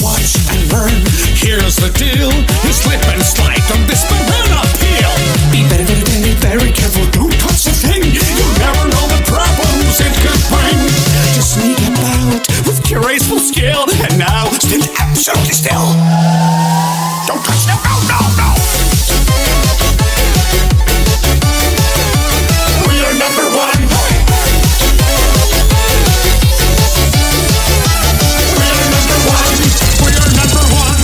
watch and learn. Here's the deal. You slip and slide on this banana peel. Be very, very, very, very careful. Don't touch the thing. You never know the problems it could bring. Just sneak about with graceful skill. And now, stand absolutely still. Don't touch them. No, no, no. We are number one. We are number one. We are number one.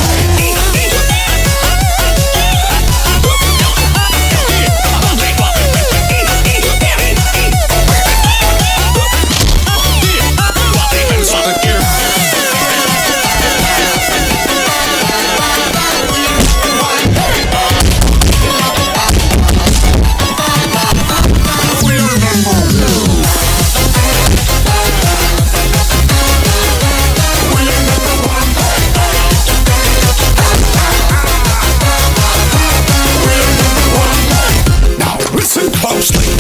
Closely.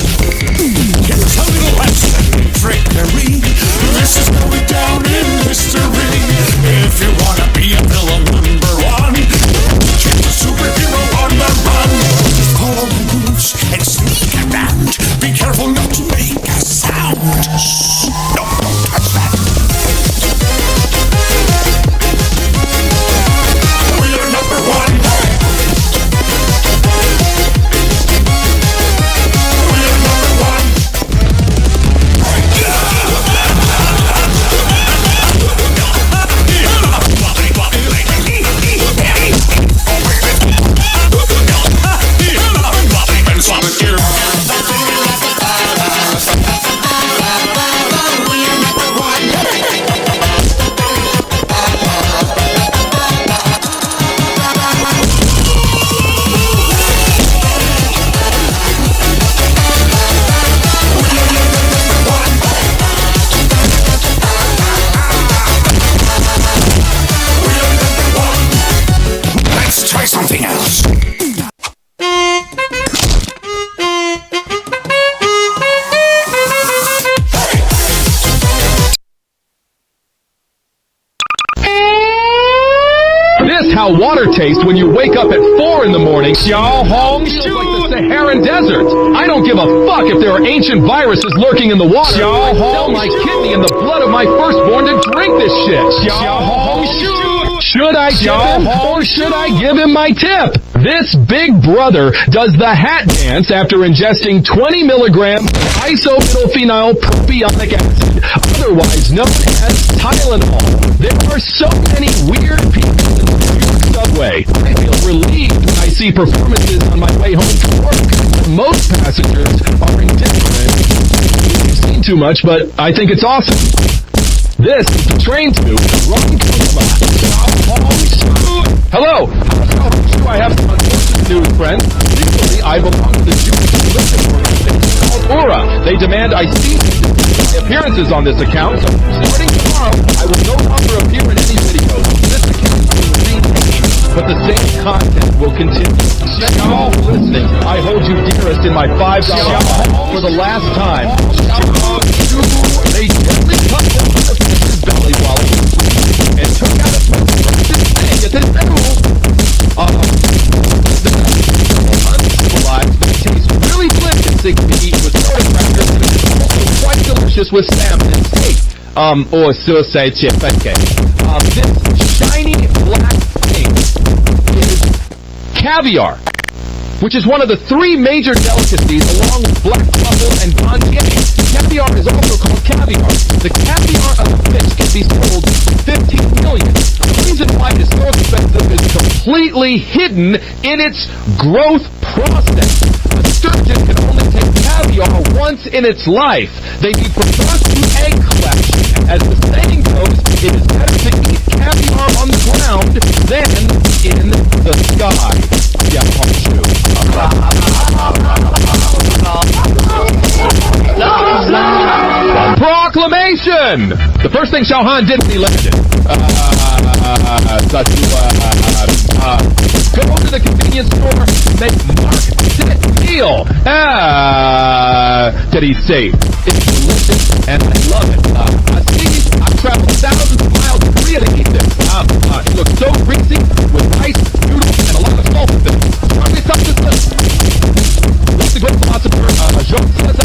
Here's a little lesson in trickery. This is going down in history. If you wanna be a villain number one, change a superhero on the run. Just follow the moves and sneak around. Be careful not to make a sound. No, don't touch that. We are number one. Something else. This how water tastes when you wake up at 4 in the morning. Xiao Hong Shu, like the Saharan desert. I don't give a fuck if there are ancient viruses lurking in the water. Xiao Hong, my kidney and the blood of my firstborn to drink this shit. Xiao Hong Shu. Should I tip him or should I give him my tip? This big brother does the hat dance after ingesting 20 milligrams of isophenol propionic acid, otherwise known as Tylenol. There are so many weird people in the New York subway. I feel relieved when I see performances on my way home from work. Most passengers are indifferent. You've seen too much, but I think it's awesome. This is the train to Ronkonkoma. Hello! I have some unfortunate news, friends. Recently, I belong to the Jewish religious organization called Ura. They demand I cease my appearances on this account, so starting tomorrow, I will no longer appear in any videos. This account will remain maintained, but the same content will continue. Thank you all for listening. I hold you dearest in my $5 for the last time. They gently cut the belly while it was sleeping and took out a precious thing at his middle. Uncivilized, but it tastes really delicious to eat with soda crackers, and it's also quite delicious with salmon and steak. Or suicide chip, okay. This shiny black thing is caviar, which is one of the 3 major delicacies along with black truffle and pancake. Caviar is also called caviar. The caviar of the fish can be sold for $15 million. The reason why it is so expensive is completely hidden in its growth process. A sturgeon can only take caviar once in its life. They be preferred to egg collection. As the saying goes, it is better to eat caviar on the ground than in the sky. Yeah, Proclamation! The first thing Shao Han did when he landed. Go to the convenience store, make Mark sit meal meal. Did he say? It's delicious, and I love it. I've traveled thousands of miles to Korea to eat this. It looks so greasy, with rice, noodles, and a lot of salt with it. Probably something like the great philosopher, Jean says,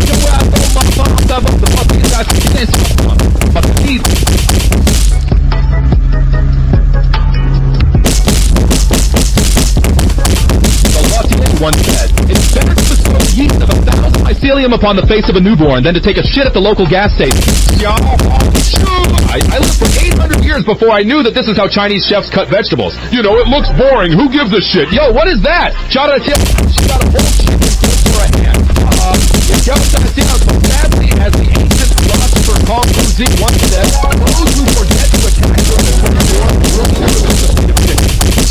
once said, it's better to bestow the yeast of 1,000 mycelium upon the face of a newborn than to take a shit at the local gas station. I lived for 800 years before I knew that this is how Chinese chefs cut vegetables. You know, it looks boring. Who gives a shit? Yo, what is that? She got a whole chicken for a hand. Sadly, as the ancient philosopher Kong Fuzi once said, those who forget to attack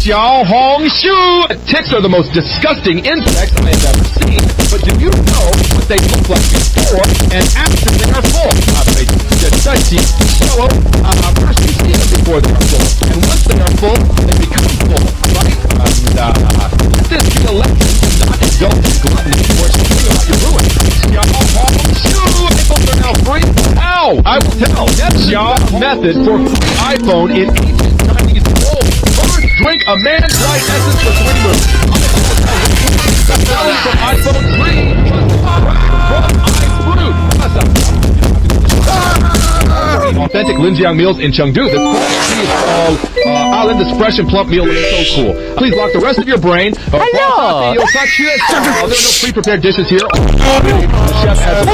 Xiao Hong Shu! Ticks are the most disgusting insects I have ever seen, but do you know what they look like before and after they are full? First you see them before they are full, and once they are full, they become full, right? Let this be a lesson to not indulge in gluttony or something about your ruin. Xiao Hong Shu! iPhones are now free? Ow! I will tell. Xiao method for free iPhone in ancient Chinese old. First, drink a man-dried essence for 3 minutes. Selling from iPhone 3 from iFruit. Authentic Linjiang meals in Chengdu. This quality is called Island Fresh and Plump meal. It's so cool. Please lock the rest of your brain. Hello. There are no pre-prepared dishes here. Chef adds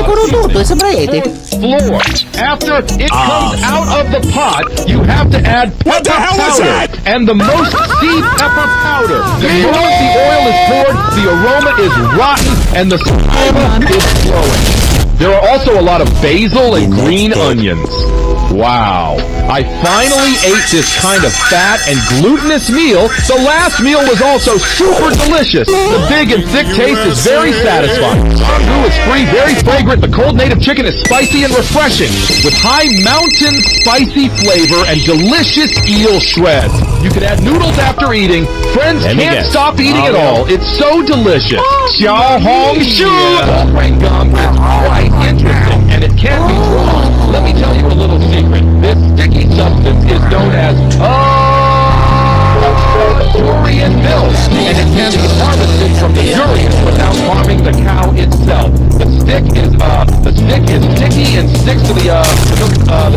flour. After it comes out of the pot, you have to add pepper powder and the most sea pepper powder. The moment the oil is poured, the aroma is rotten and the saliva is flowing. There are also a lot of basil and green onions. Wow. I finally ate this kind of fat and glutinous meal. The last meal was also super delicious. The big and thick taste is very satisfying. Sangu is free, very fragrant. The cold native chicken is spicy and refreshing, with high mountain spicy flavor and delicious eel shreds. You can add noodles after eating. Friends can't stop eating it all. It's so delicious. Xiao Hong Shu! Brain gum is quite interesting, and it can't be wrong. Let me tell you a little secret. This sticky substance is known as durian milk, and it can be harvested from the durian without harming the cow itself. The stick is sticky and sticks to the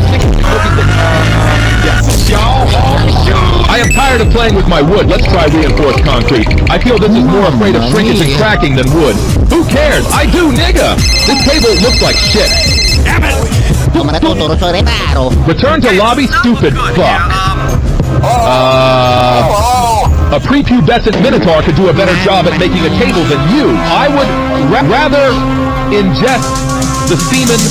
sticky cookie. I am tired of playing with my wood. Let's try reinforced concrete. I feel this is more afraid of shrinkage and cracking than wood. Who cares? I do, nigga! This table looks like shit. Damn it! Return to lobby, stupid fuck. A prepubescent minotaur could do a better job at making a table than you. I would rather ingest the semen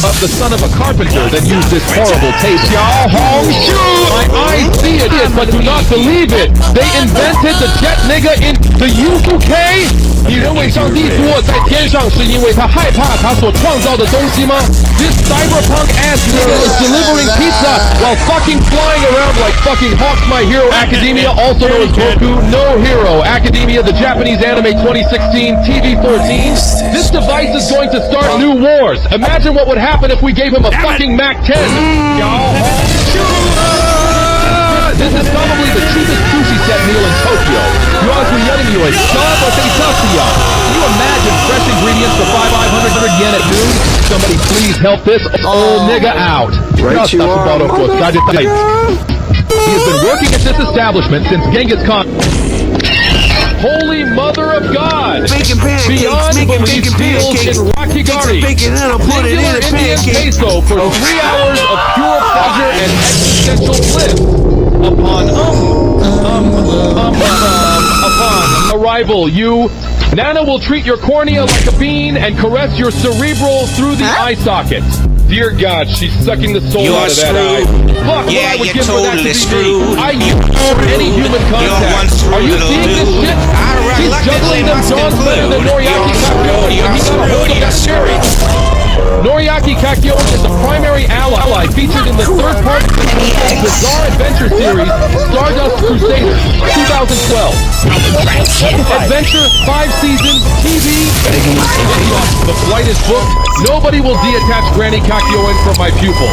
of the son of a carpenter than use this horrible table. Xiao Hong Shu! My eyes see it, but do not believe it. They invented the jet nigga in the UK? 你认为上帝坐在天上是因为他害怕他所创造的东西吗 This cyberpunk ass nigga is delivering pizza while fucking flying around like fucking Hawks My Hero Academia, also known as Goku No Hero Academia, the Japanese anime 2016 TV-14. This device is going to start new wars. Imagine what would happen if we gave him a fucking Mac 10. This is probably the cheapest sushi set meal in Tokyo. Can you imagine fresh ingredients for 500 yen at noon? Somebody please help this old nigga out. Right you are. He has been working at this establishment since Genghis Khan. Holy Mother of God! Beyond belief deals in Rakigari. Singular Indian peso for 3 hours of pure pleasure and existential bliss. Upon arrival, Nana will treat your cornea like a bean and caress your cerebral through the eye socket. Dear God, she's sucking the soul out of that eye. Fuck, yeah, what I would give for that to be me. I use for any human contact. Are you seeing this shit? She's juggling them jaws better than Noriaki Kakyoin. He got a hold of that cherry. Noriaki Kakyoin is a primary ally featured in the third part of the Bizarre Adventure series, Stardust Crusaders, 2012. Adventure, 5 seasons, TV. The flight is booked. Nobody will detach Granny Kakyoin from my pupil.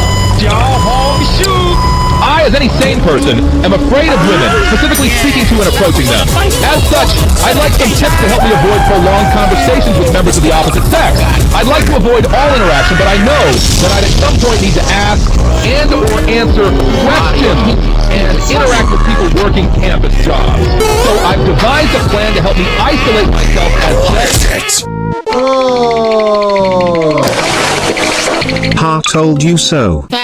I, as any sane person, am afraid of women, specifically speaking to and approaching them. As such, I'd like some tips to help me avoid prolonged conversations with members of the opposite sex. I'd like to avoid all interaction, but I know that I'd at some point need to ask and or answer questions and interact with people working campus jobs. So I've devised a plan to help me isolate myself as sex. Ha told you so. Are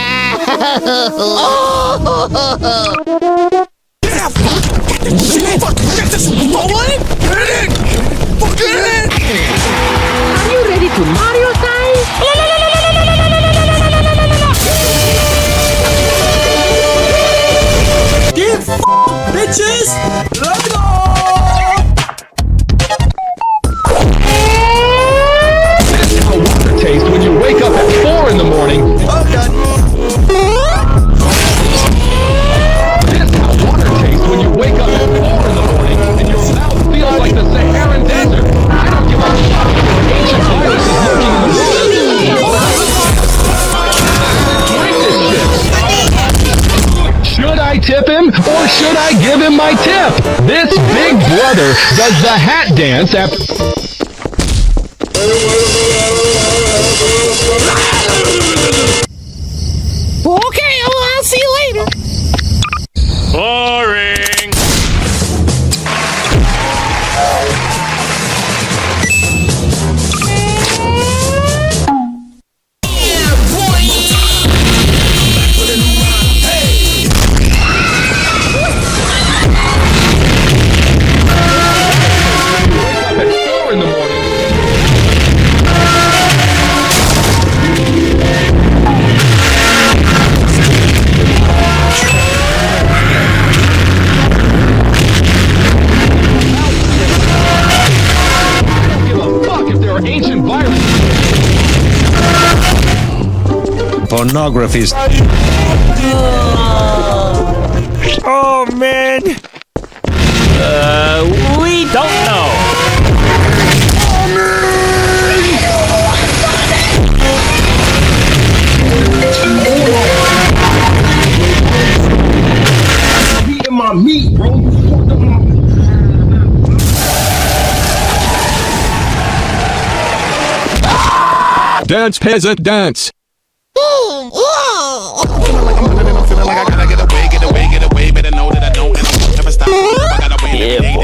you ready to Mario time? Get bitches! Let's go! This is how water tastes when you wake up at 4 in the morning. This is how water tastes when you wake up at 4 in the morning and your mouth feels like the Saharan desert. I don't give a fuck if there are ancient viruses lurking in the water. Drink this shit. Should I tip him or should I give him my tip? This big brother does the hat dance after... Okay, I'll see you later. Boring. Ancient viruses. Pornography. Oh man. We don't know. Eating my meat, bro. Dance, peasant, dance. I'm feeling like I gotta get away, better know that I don't and I'll never stop. I gotta win every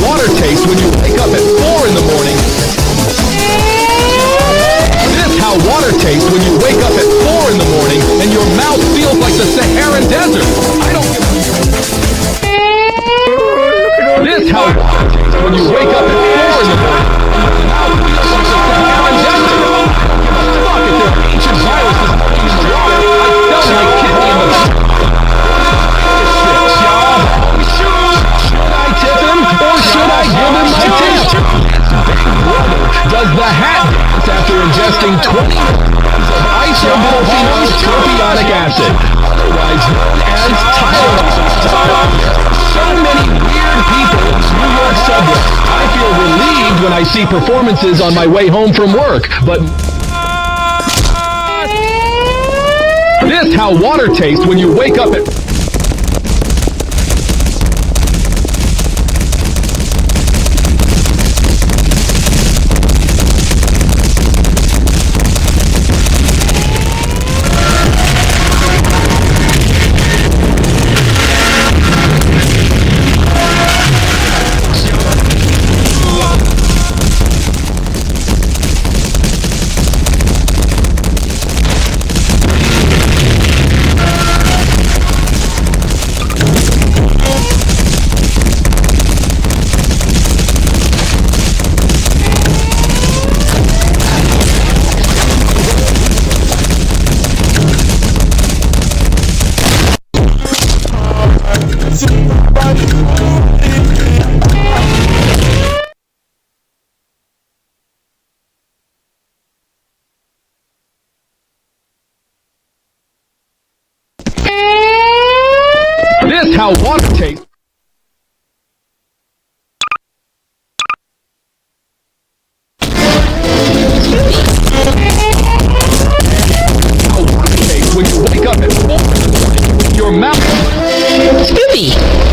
Water tastes when you wake up at 4 in the morning. This is how water tastes when you wake up at 4 in the morning and your mouth feels like the Saharan desert. I don't give a... This is how water tastes when you wake up at 4 in the morning and your mouth feels like the Saharan desert. I don't give a fuck if there are ancient viruses lurking in the water. I felt my kidney in the... Or should I give him my tip? Big Brother does the hat dance after ingesting 20 milligrams of isopropyl terpionic acid, otherwise known as Tylenol. So many weird people in New York subway. I feel relieved when I see performances on my way home from work, but... This is how water tastes when you wake up at... how water tastes. How water tastes when you wake up at 4 in the morning with your mouth. Spoopy.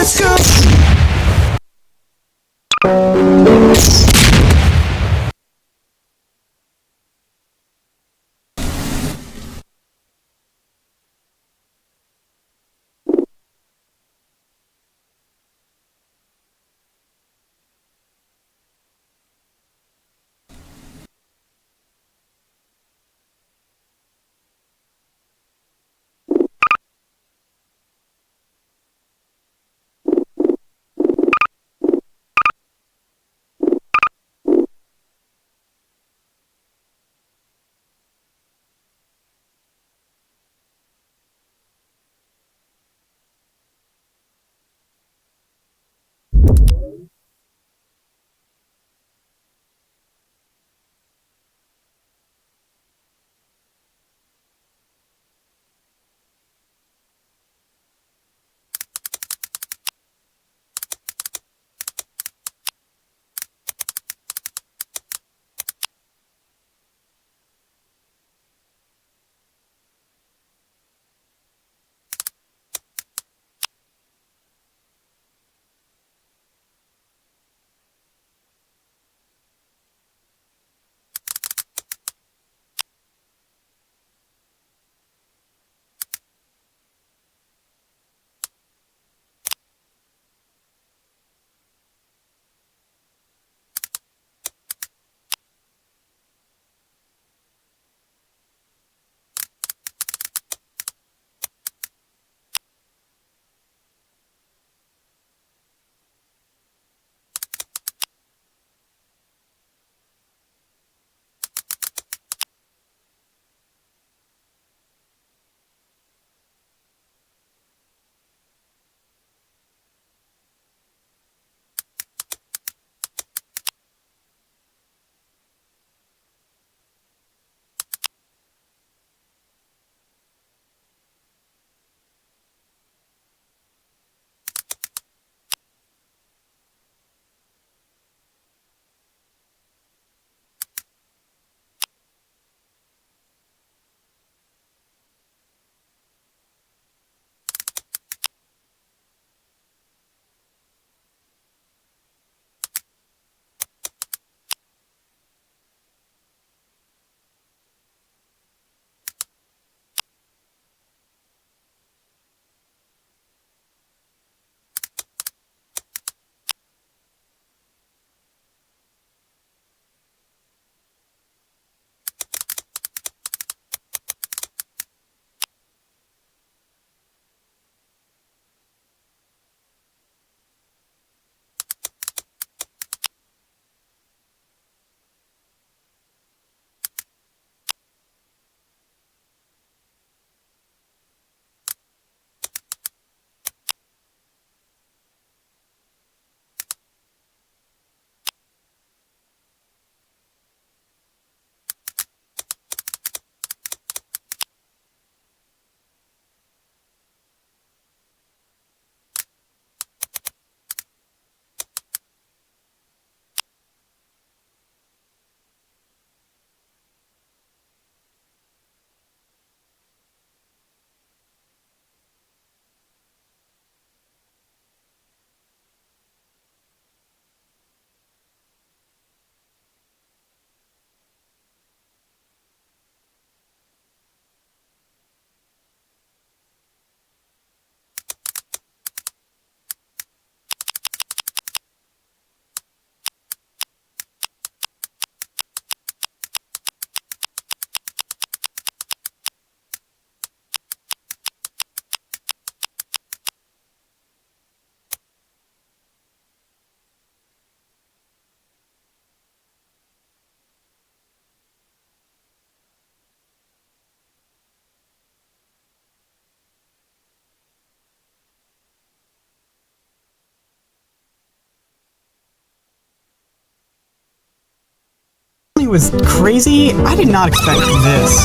Let's go. Was crazy. I did not expect this.